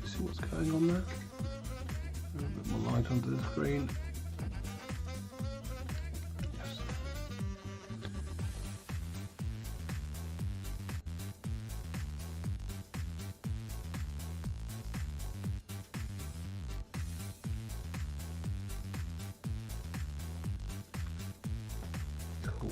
See what's going on there. A little bit more light onto the screen. Yes. Cool.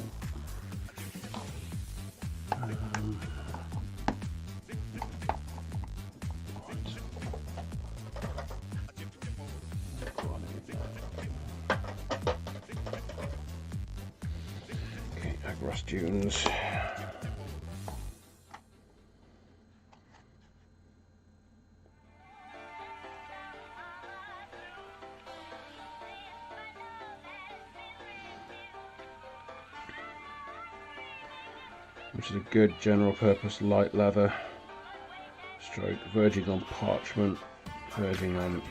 Okay, Agros Dunes. Which is a good general purpose light leather, stroke verging on parchment, verging on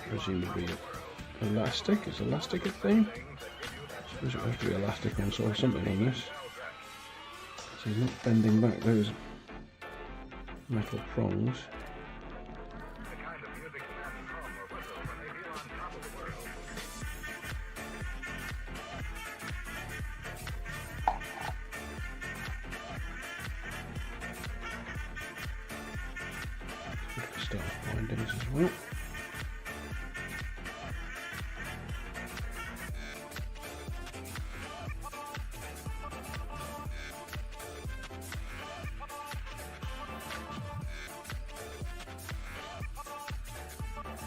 presumably elastic. Is elastic a thing? I suppose it would have to be elastic on or something on this. So he's not bending back those metal prongs. Start findings as well.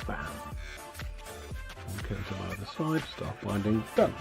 Bam. Okay, to either side, start binding, done.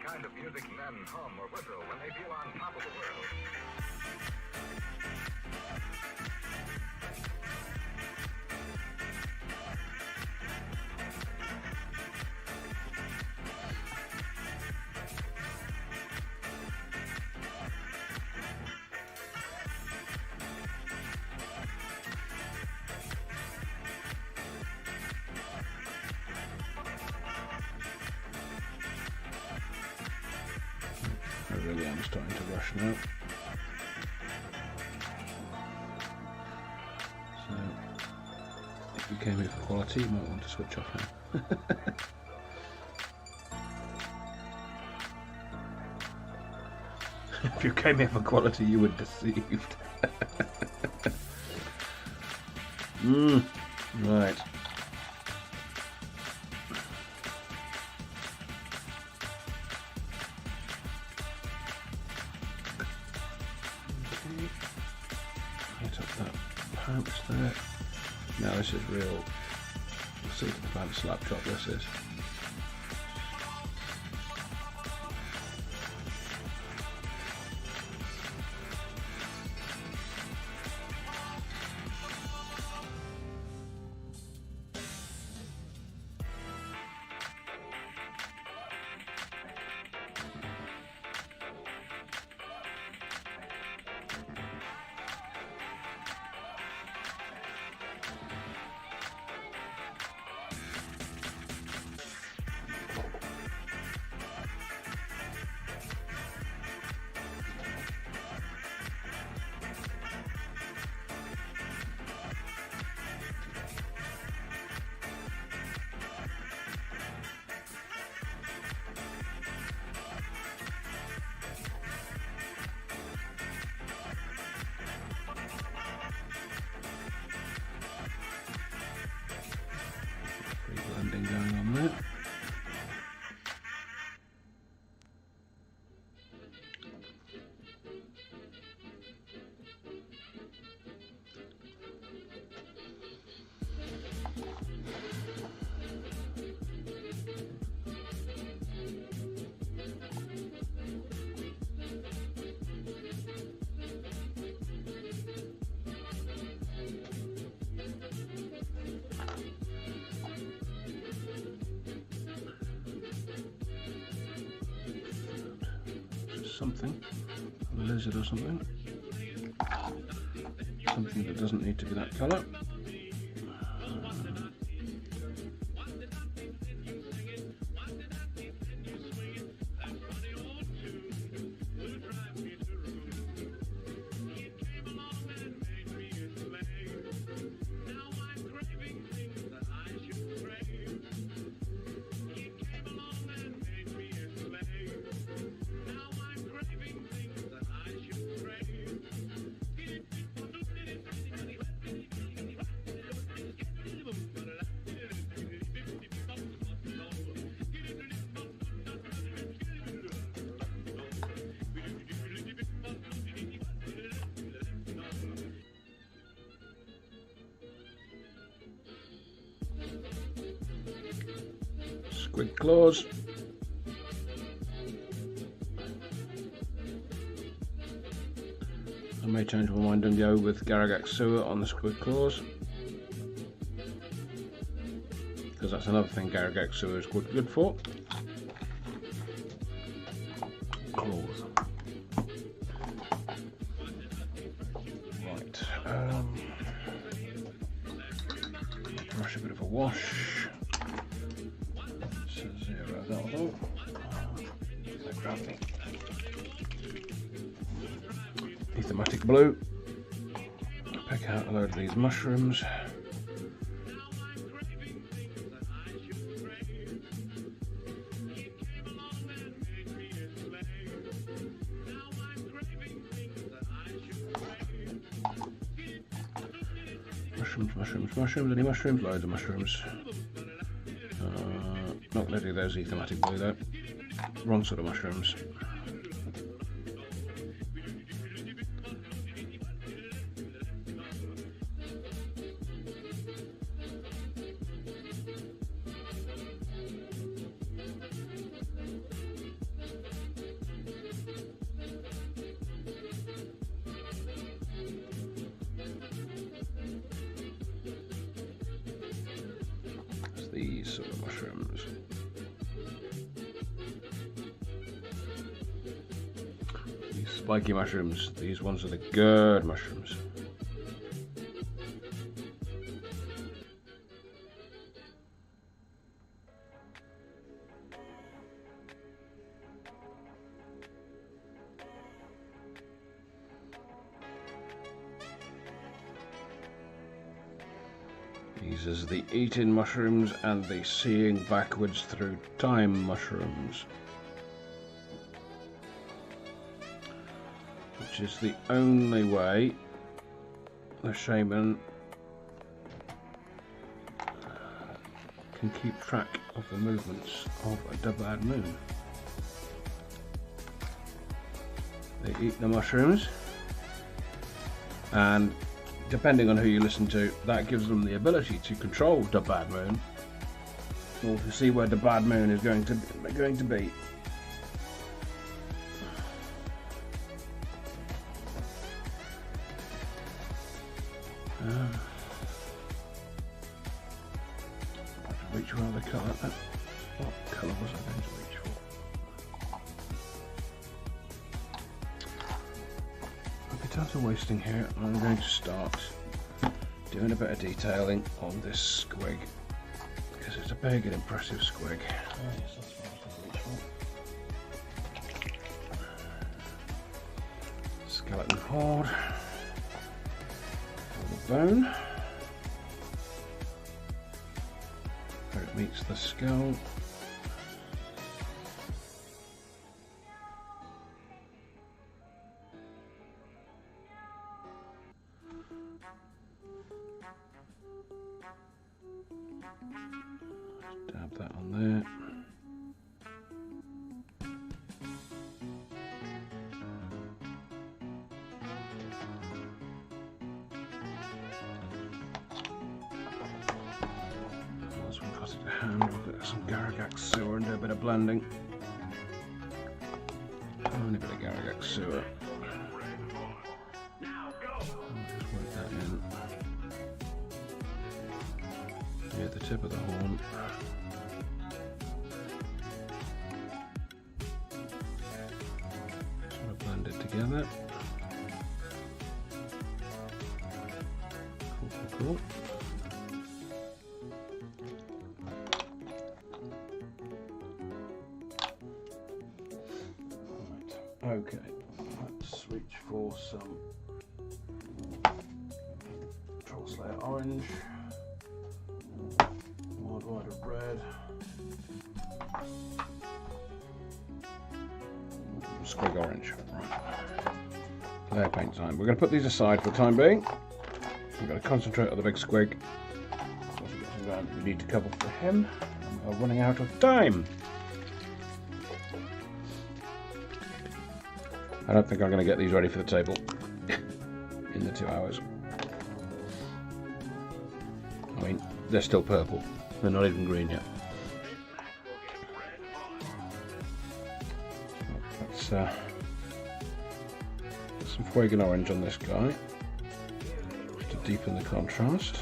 Kind of music men hum or whistle when they feel on top of the world. I really am starting to rush now. So, if you came here for quality, you might want to switch off now. If you came here for quality, you were deceived. Right. Hit up that pants there. Now this is real seat of the pants slap chop this is. something. A lizard or something. Something that doesn't need to be that colour. Squid claws. I may change my mind and go with Grinkrak sewer on the squid claws, because that's another thing Grinkrak sewer is quite good for. Claws. Right. Brush a bit of a wash. That'll thematic blue. Pick out a load of these mushrooms. Mushrooms, any mushrooms? Loads of mushrooms. Not going to do those thematic blue though. Wrong sort of mushrooms. It's these sort of mushrooms. Spiky mushrooms, these ones are the good mushrooms. These are the eating mushrooms and the seeing backwards through time mushrooms, which is the only way the shaman can keep track of the movements of a double-ad moon. They eat the mushrooms, and depending on who you listen to, that gives them the ability to control the bad moon, or to see where the bad moon is going to be. Reach for another colour. What colour was I going to reach for? Okay, tons of wasting here. I'm going to start doing a bit of detailing on this squig, because it's a big and impressive squig. Oh, yes, that's what I was going to reach for. Skeleton horde. Bone where it meets the skull. Dab that on there. Some Grinkrak sewer and do a bit of blending. Only a bit of Grinkrak sewer. I'll just work that in near the tip of the horn. together. Cool. Right. Okay, let's reach for some Troll Slayer orange, Wild Rider red, Squig orange. Right. Layer paint time. We're going to put these aside for the time being. We're going to concentrate on the big squig. Once we get some ground we need to cover for him. And we're running out of time. I don't think I'm going to get these ready for the table in the 2 hours. I mean, they're still purple. They're not even green yet. Let's put some Fuegan orange on this guy to deepen the contrast.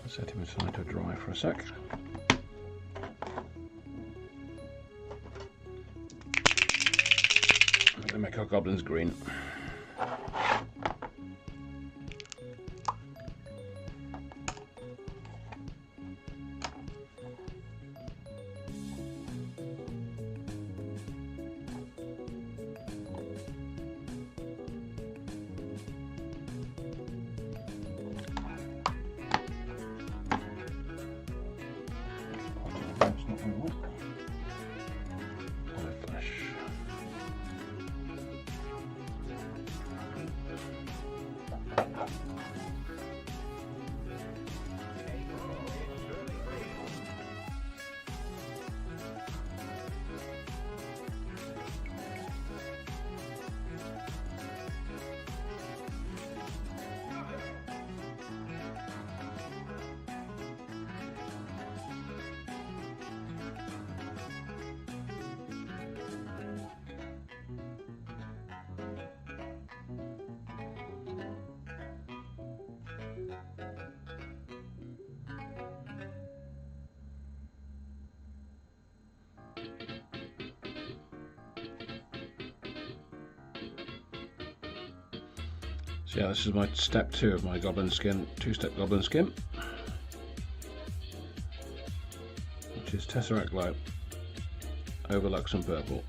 Set him aside to dry for a sec. I'm going to make our goblins green. So yeah, this is my step 2 of my goblin skin, 2-step goblin skin, which is Tesseract Glow over Luxon Purple.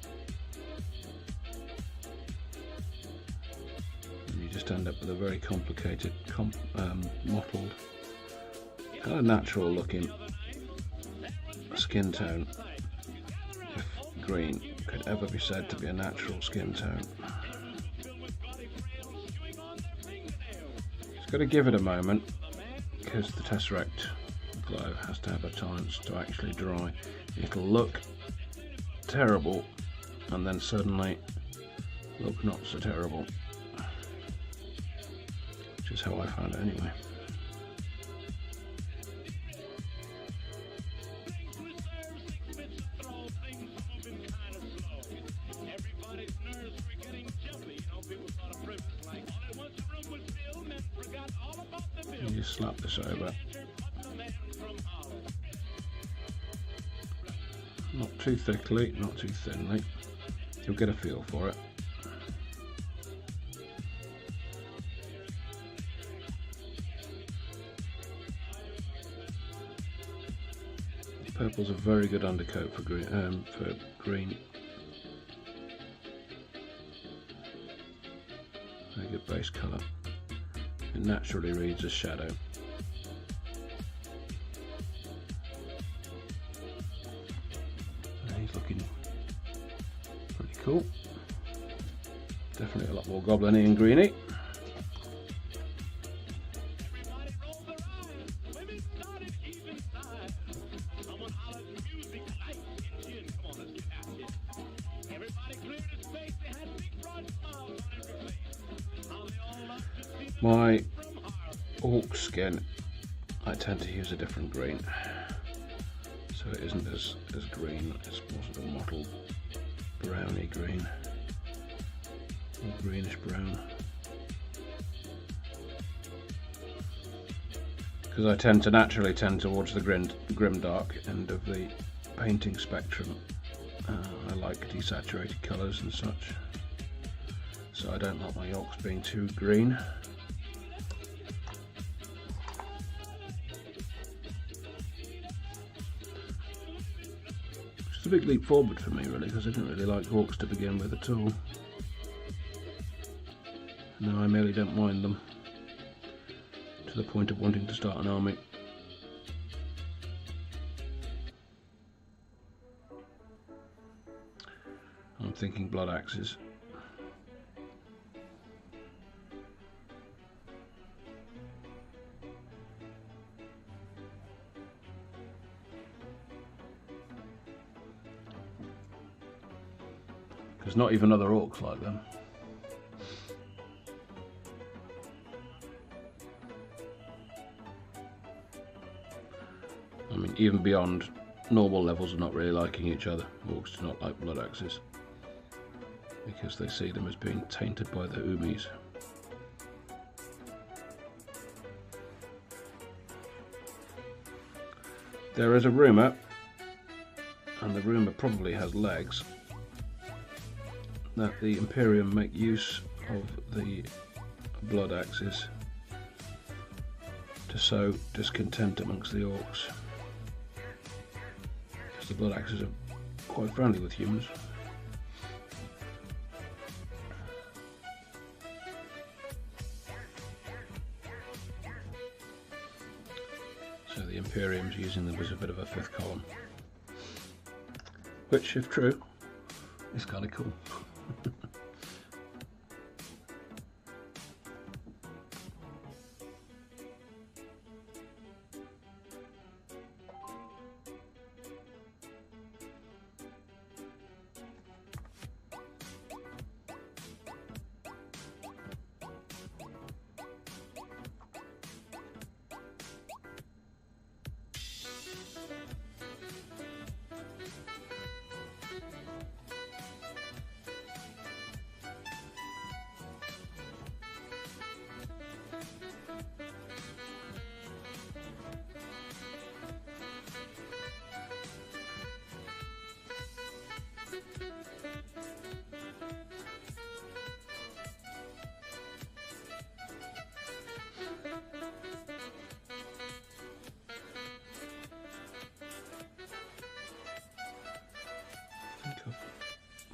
And you just end up with a very complicated, mottled, kind of natural looking skin tone, if green could ever be said to be a natural skin tone. Got to give it a moment because the Tesseract Glow has to have a chance to actually dry. It'll look terrible and then suddenly look not so terrible, which is how I found it anyway. You just slap this over. Not too thickly, not too thinly. You'll get a feel for it. Purple's a very good undercoat for green. Very good base colour. It naturally reads as shadow. And he's looking pretty cool. Definitely a lot more goblin-y and greeny. My orc skin, I tend to use a different green, so it isn't as green. It's more sort of mottled browny green, or greenish brown. Because I tend to naturally tend towards the grimdark end of the painting spectrum. I like desaturated colours and such, so I don't like my orcs being too green. Which is a big leap forward for me really, because I didn't really like orcs to begin with at all. Now I merely don't mind them, to the point of wanting to start an army. I'm thinking blood axes. Because not even other orcs like them. I mean, even beyond normal levels of not really liking each other, orcs do not like blood axes, because they see them as being tainted by the Umis. There is a rumour, and the rumour probably has legs, that the Imperium make use of the blood axes to sow discontent amongst the orcs, because the blood axes are quite friendly with humans. So the Imperium's using them as a bit of a fifth column, which, if true, is kind of cool.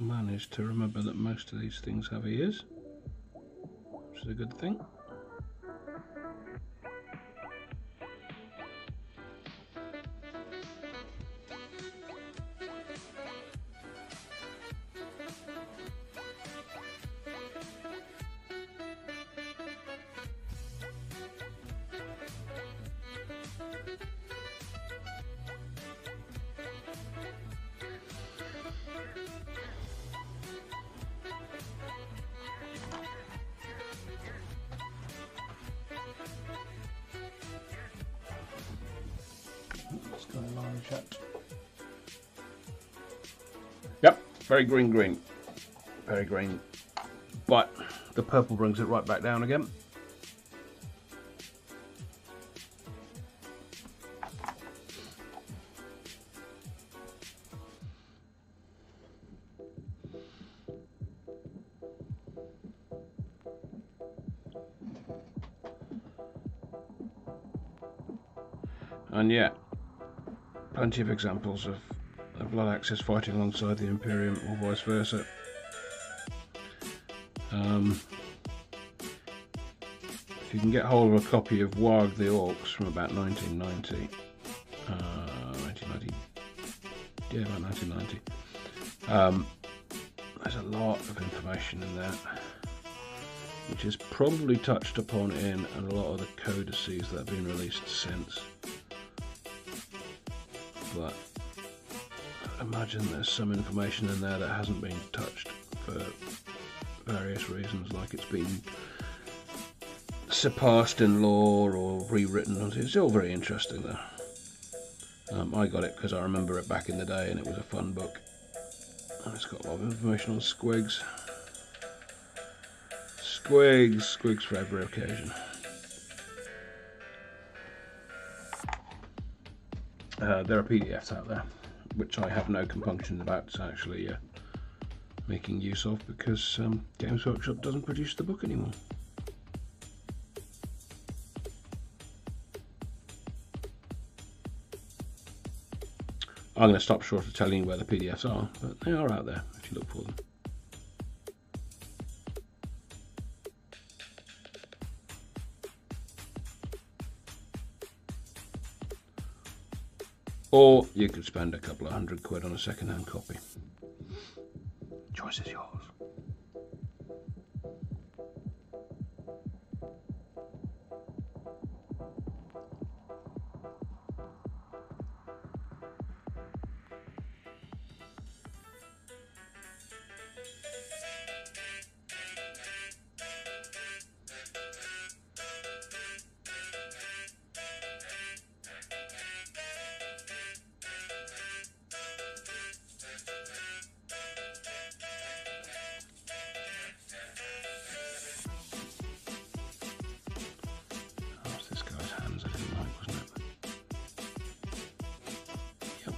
Managed to remember that most of these things have ears, which is a good thing. Let's go along chat. Yep, very green, very green, but the purple brings it right back down again. And yeah, plenty of examples of blood axes fighting alongside the Imperium or vice versa. If you can get hold of a copy of Warg the Orcs from about 1990, yeah, about 1990, there's a lot of information in there, which is probably touched upon in a lot of the codices that have been released since. But I imagine there's some information in there that hasn't been touched for various reasons, like it's been surpassed in lore or rewritten. It's all very interesting though. I got it because I remember it back in the day and it was a fun book. And it's got a lot of information on squigs. Squigs for every occasion. There are PDFs out there, which I have no compunctions about actually making use of, because Games Workshop doesn't produce the book anymore. I'm going to stop short of telling you where the PDFs are, but they are out there if you look for them. Or you could spend a couple of £100 on a second-hand copy. Choice is yours. This guy's hands I didn't like, wasn't it? Yep.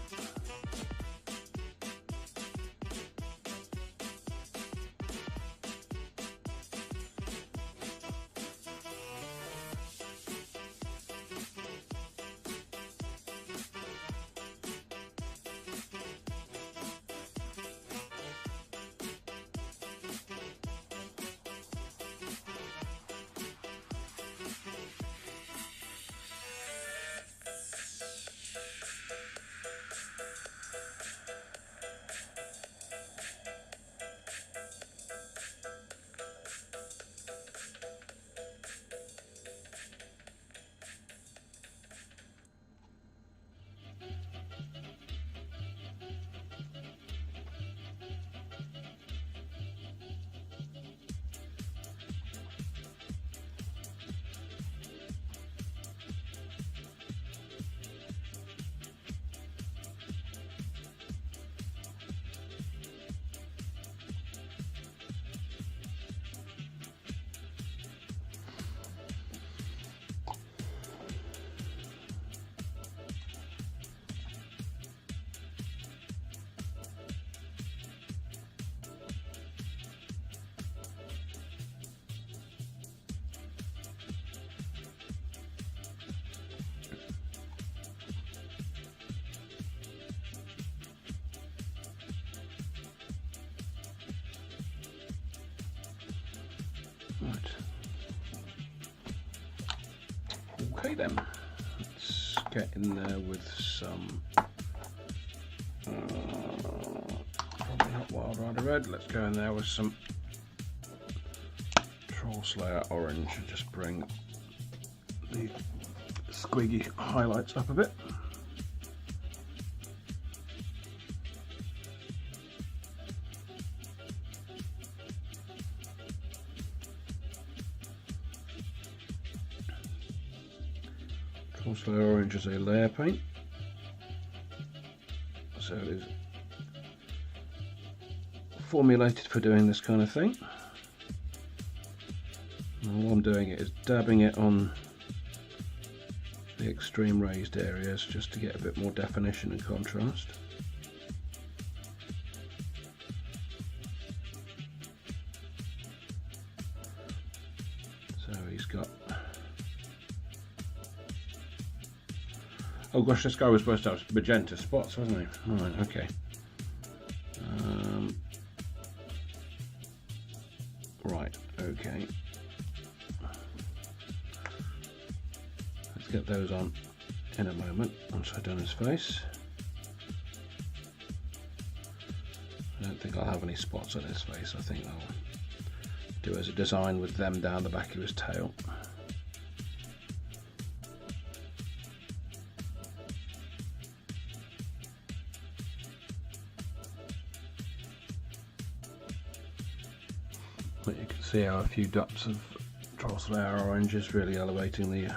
Right. Okay then, let's get in there with some probably not Wild Rider Red. Let's go in there with some Troll Slayer Orange and just bring the squiggy highlights up a bit. Troll Slayer Orange is a layer paint, so it is formulated for doing this kind of thing. And all I'm doing is dabbing it on the extreme raised areas just to get a bit more definition and contrast. So he's got... Oh gosh, this guy was supposed to have magenta spots, wasn't he? Alright, okay. Right, okay. Let's get those on in a moment once I've done his face. I don't think I'll have any spots on his face. I think I'll do as a design with them down the back of his tail. But you can see how a few dots of Troll Slayer orange is really elevating the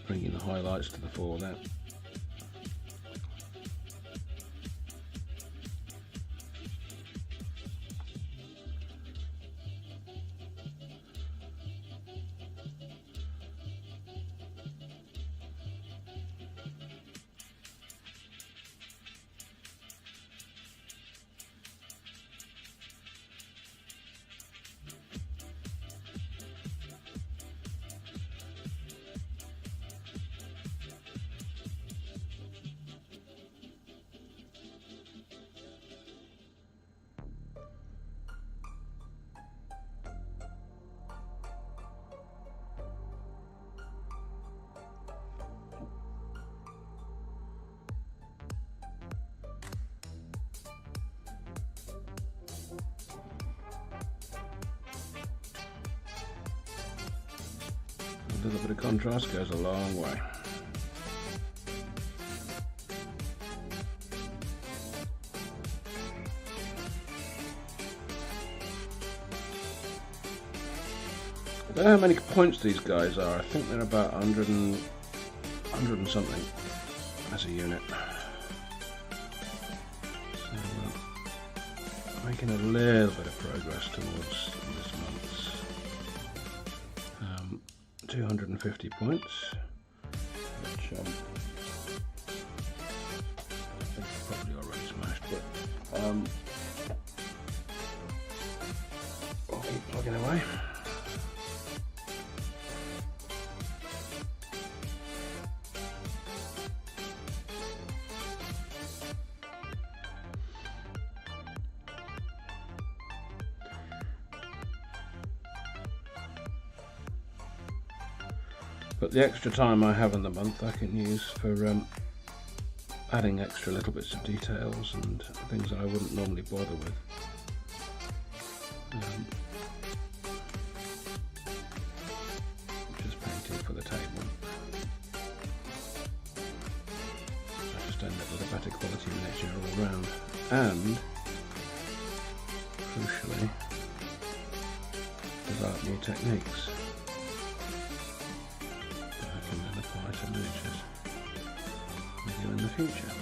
bringing the highlights to the fore there. A little bit of contrast goes a long way. I don't know how many points these guys are. I think they're about 100 and something as a unit. So making a little bit of progress towards this month's 250 points, which I think I've probably already smashed, but I'll keep plugging away. But the extra time I have in the month I can use for adding extra little bits of details and things that I wouldn't normally bother with. Just painting for the table. I just end up with a better quality miniature all round. And, crucially, develop new techniques. To miniatures with you in the future.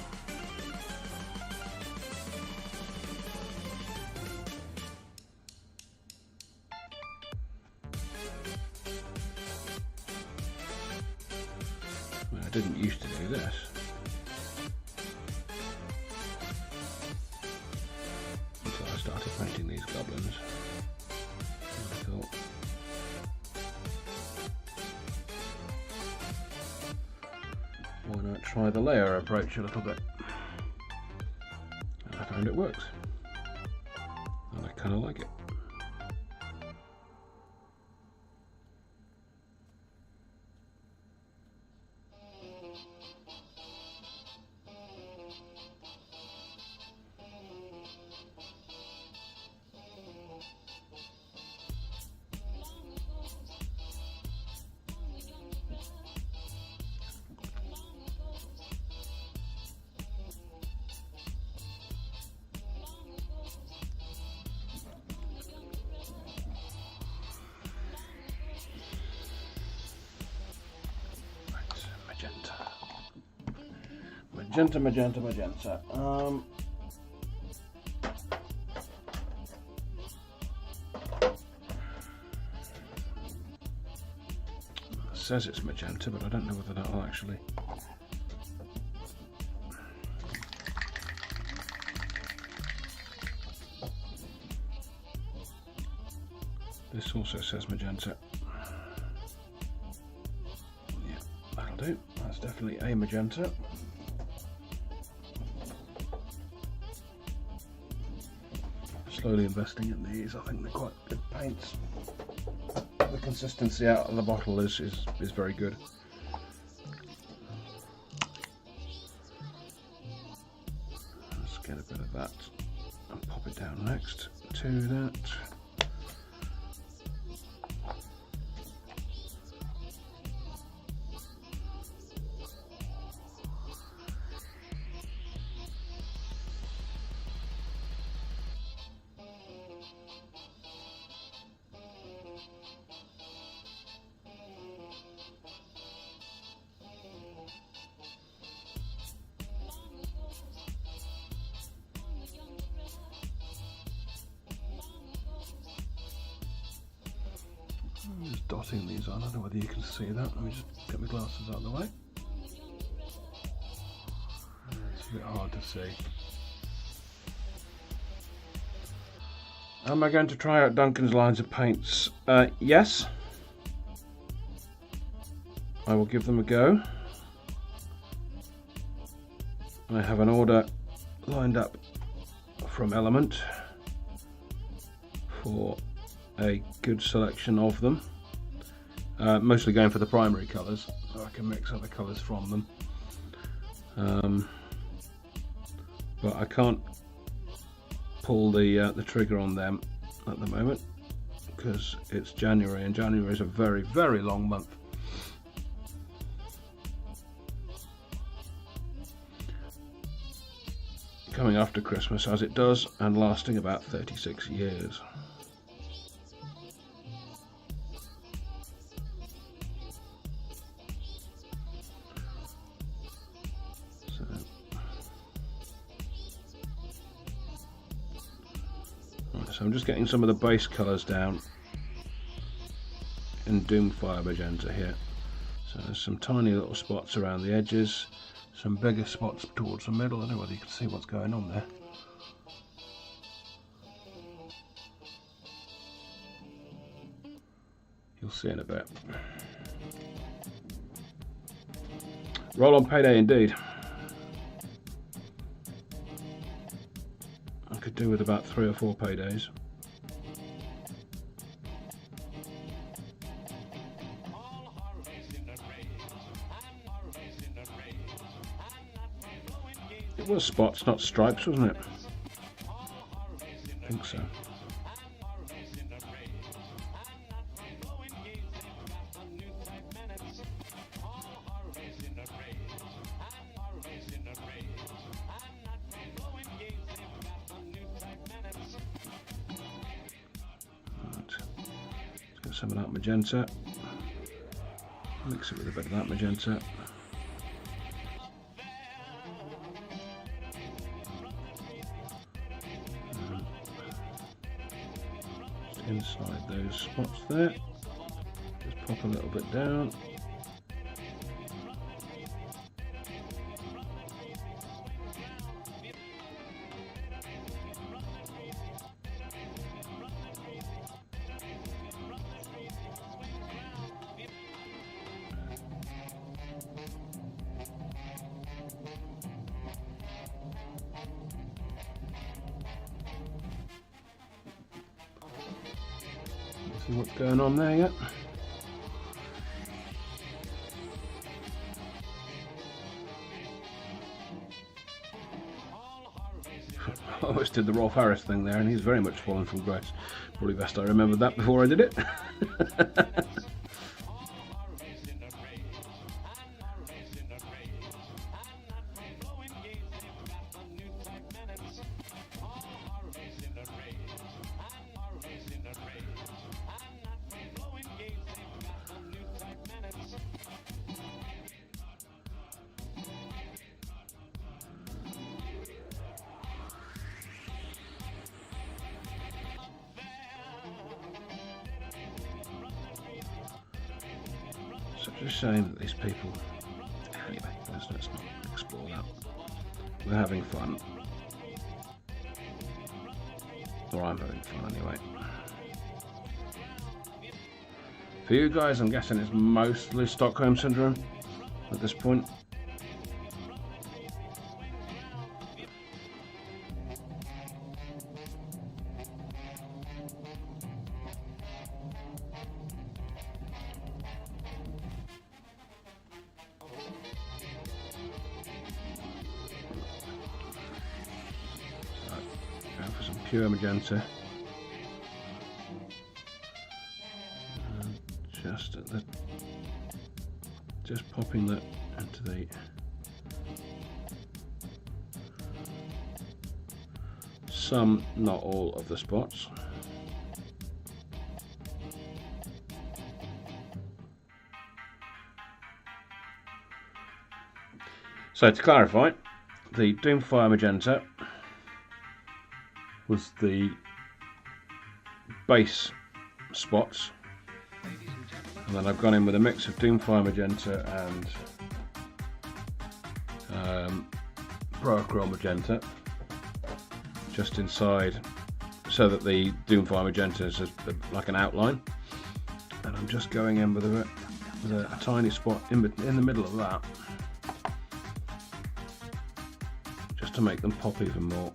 Well, I didn't used to do this. Until I started painting these goblins. And I thought, why not try the layer approach a little bit? And I found it works. And I kind of like it. Magenta. It says it's magenta, but I don't know whether that'll actually. This also says magenta. Yeah, that'll do. That's definitely a magenta. Slowly investing in these. I think they're quite good paints. The consistency out of the bottle is very good. Let's get a bit of that and pop it down next to that. dotting these on. I don't know whether you can see that. Let me just get my glasses out of the way. It's a bit hard to see. Am I going to try out Duncan's lines of paints? Yes. I will give them a go. I have an order lined up from Element for a good selection of them. Mostly going for the primary colours, so I can mix other colours from them. But I can't pull the trigger on them at the moment because it's January, and January is a very, very long month. Coming after Christmas as it does, and lasting about 36 years. So I'm just getting some of the base colours down in Doomfire Magenta here. So there's some tiny little spots around the edges, some bigger spots towards the middle. I don't know whether you can see what's going on there. You'll see in a bit. Roll on payday indeed. I could do with about 3 or 4 paydays. It was spots, not stripes, wasn't it? I think so. Some of that magenta, mix it with a bit of that magenta. Just inside those spots there, just pop a little bit down. See what's going on there yet? I almost did the Rolf Harris thing there, and he's very much fallen from grace. Probably best I remembered that before I did it. So just showing that these people, anyway, let's not explore that. We're having fun. Or I'm having fun anyway. For you guys, I'm guessing it's mostly Stockholm Syndrome at this point. For some pure magenta, and just popping that into the some, not all of the spots. So to clarify, the Doomfire Magenta was the base spots, And then I've gone in with a mix of Doomfire Magenta and Briarcrawl Magenta, just inside, so that the Doomfire Magenta is like an outline. And I'm just going in with a tiny spot in the middle of that, just to make them pop even more.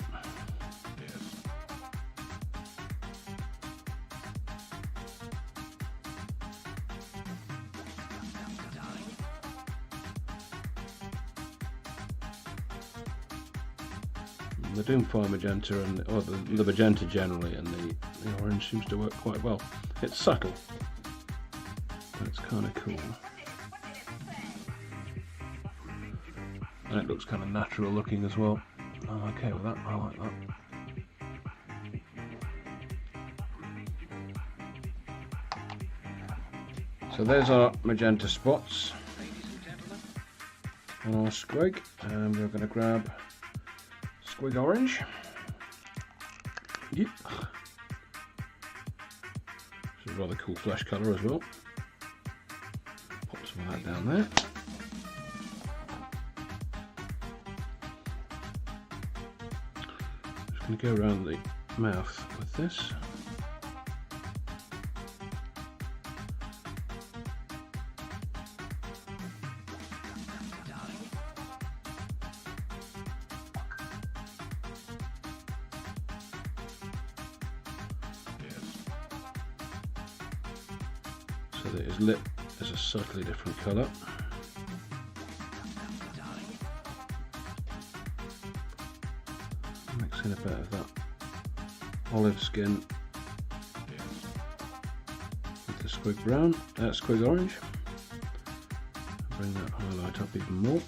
The Doomfire Magenta or the magenta generally, and the orange seems to work quite well. It's subtle, but it's kind of cool, and it looks kind of natural looking as well. I'm okay with that. I like that. So there's our magenta spots on our squig, and we're going to grab squig orange. Yep. It's a rather cool flesh colour as well. Pop some of that down there. Just going to go around the mouth with this. So that his lip is a subtly different colour. Mix in a bit of that olive skin with the squig brown, squig orange. Bring that highlight up even more.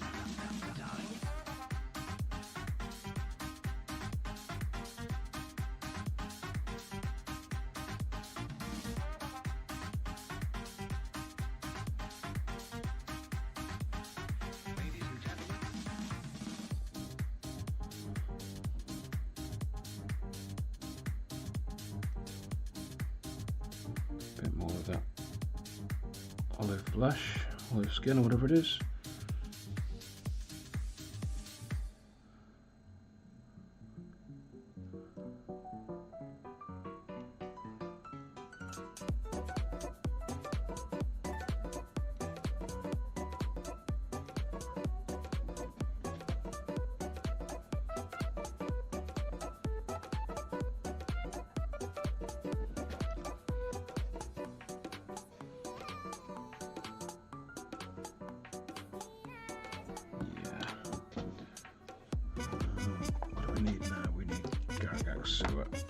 Bit more of that olive flesh, olive skin, or whatever it is. Sewer. Just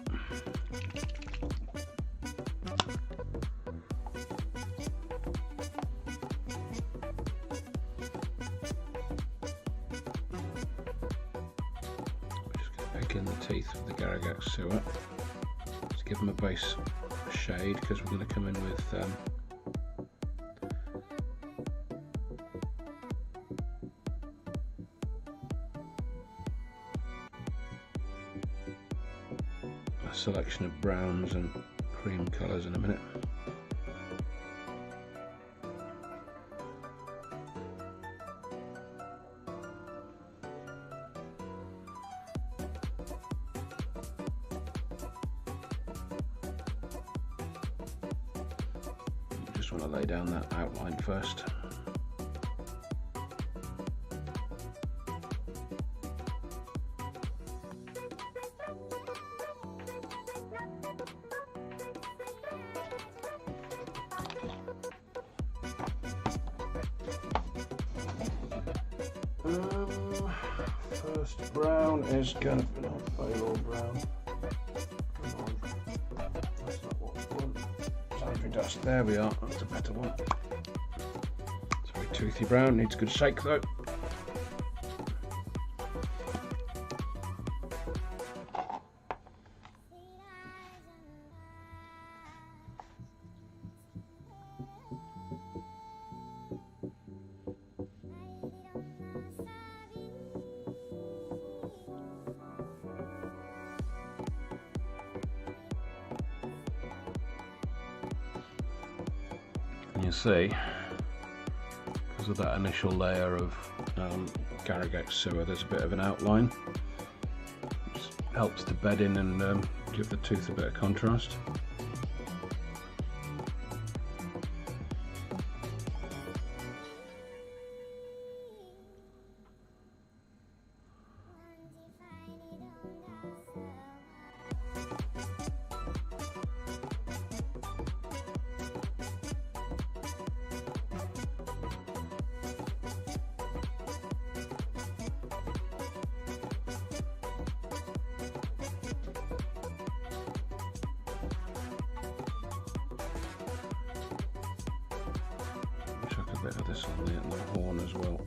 going to pick in the teeth of the Garagax sewer to give them a base shade, because we're going to come in with selection of browns and cream colours in a minute. You just want to lay down that outline first. First brown is going to be pale brown. That's not what we want. Sandry dust, there we are, that's a better one. It's very toothy brown, needs a good shake though. can see, because of that initial layer of Garrigate sewer, there's a bit of an outline. It helps to bed in and give the tooth a bit of contrast. Chuck a bit of this on the horn as well.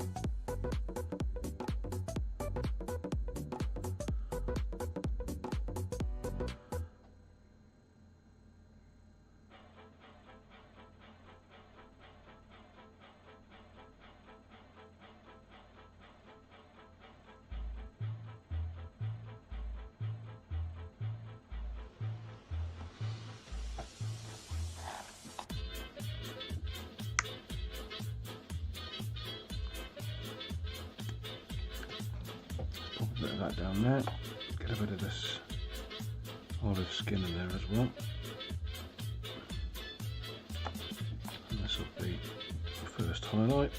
Pop a bit of that down there. Get a bit of this olive skin in there as well. And this will be the first highlight.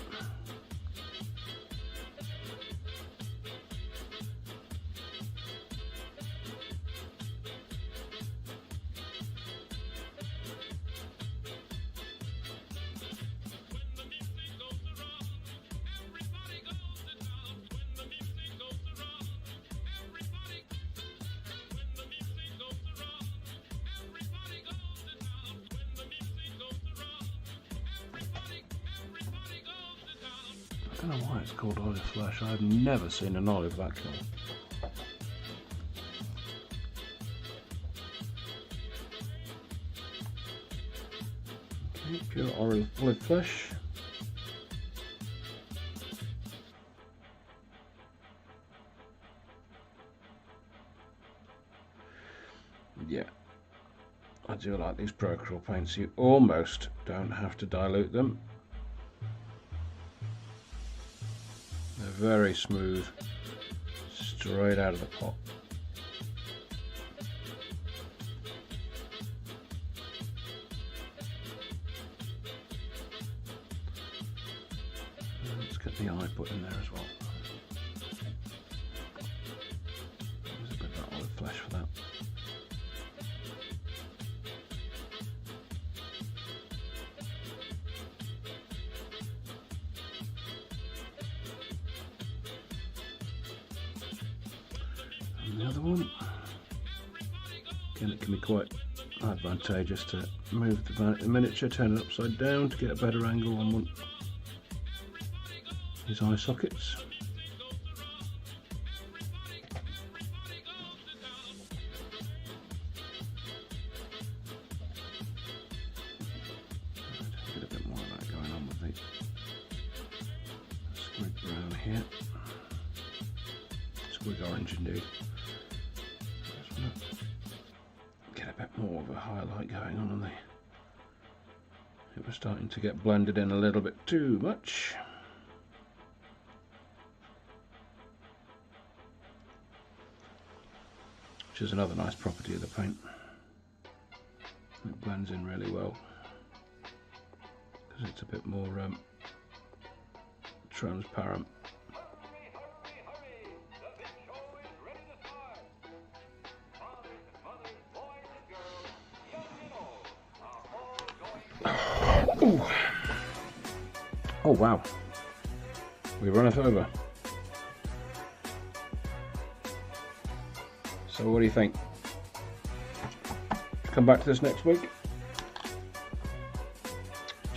I don't know why it's called olive flesh. I've never seen an olive that colour. Okay, pure olive flesh. Yeah, I do like these Procurator paints. You almost don't have to dilute them. They're very smooth, straight out of the pot. Let's get the eye put in there as well. There's a bit of that olive flesh for that. And the other one. Again, it can be quite advantageous to move the miniature, turn it upside down to get a better angle on one his eye sockets. Get a bit more of that going on with the squid brown here. Squid orange indeed. Just want to get a bit more of a highlight going on the. It was starting to get blended in a little bit too much. Which is another nice property of the paint. It blends in really well because it's a bit more transparent. Ooh. Oh wow, we run it over. So what do you think? Come back to this next week? Do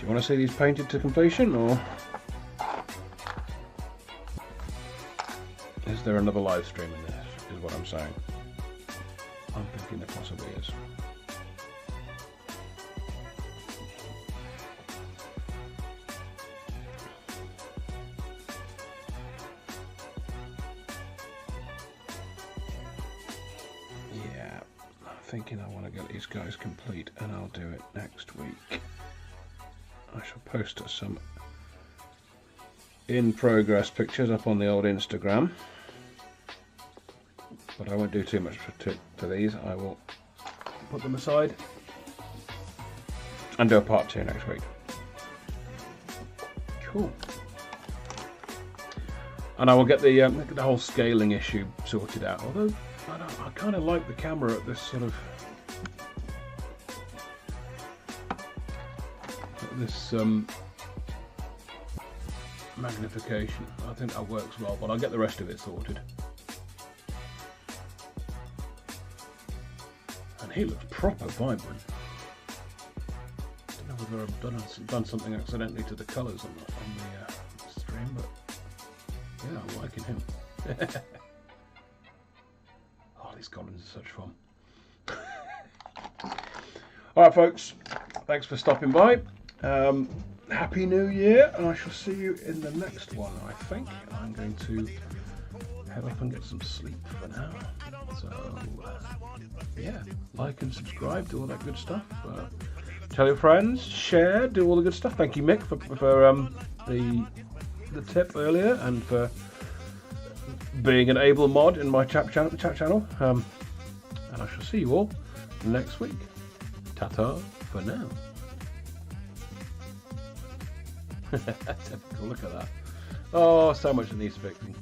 you want to see these painted to completion, or is there another live stream in this, is what I'm saying? I'm thinking there possibly is. Thinking I want to get these guys complete, and I'll do it next week. I shall post some in progress pictures up on the old Instagram, but I won't do too much to these. I will put them aside and do a part 2 next week. Cool. And I will get the whole scaling issue sorted out. Although I kind of like the camera at this sort of magnification. I think that works well, but I'll get the rest of it sorted. And he looks proper vibrant. I don't know whether I've done something accidentally to the colours on the stream, but yeah, I'm liking him. Oh, these goblins are such fun. Alright folks, thanks for stopping by. Happy New Year, and I shall see you in the next one. I think I'm going to head up and get some sleep for now. So yeah, like and subscribe, do all that good stuff. Tell your friends, share, do all the good stuff. Thank you, Mick, for the tip earlier, and for being an able mod in my chat channel. And I shall see you all next week. Ta-ta for now. Typical, look at that. Oh, so much that needs fixing.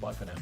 Bye for now.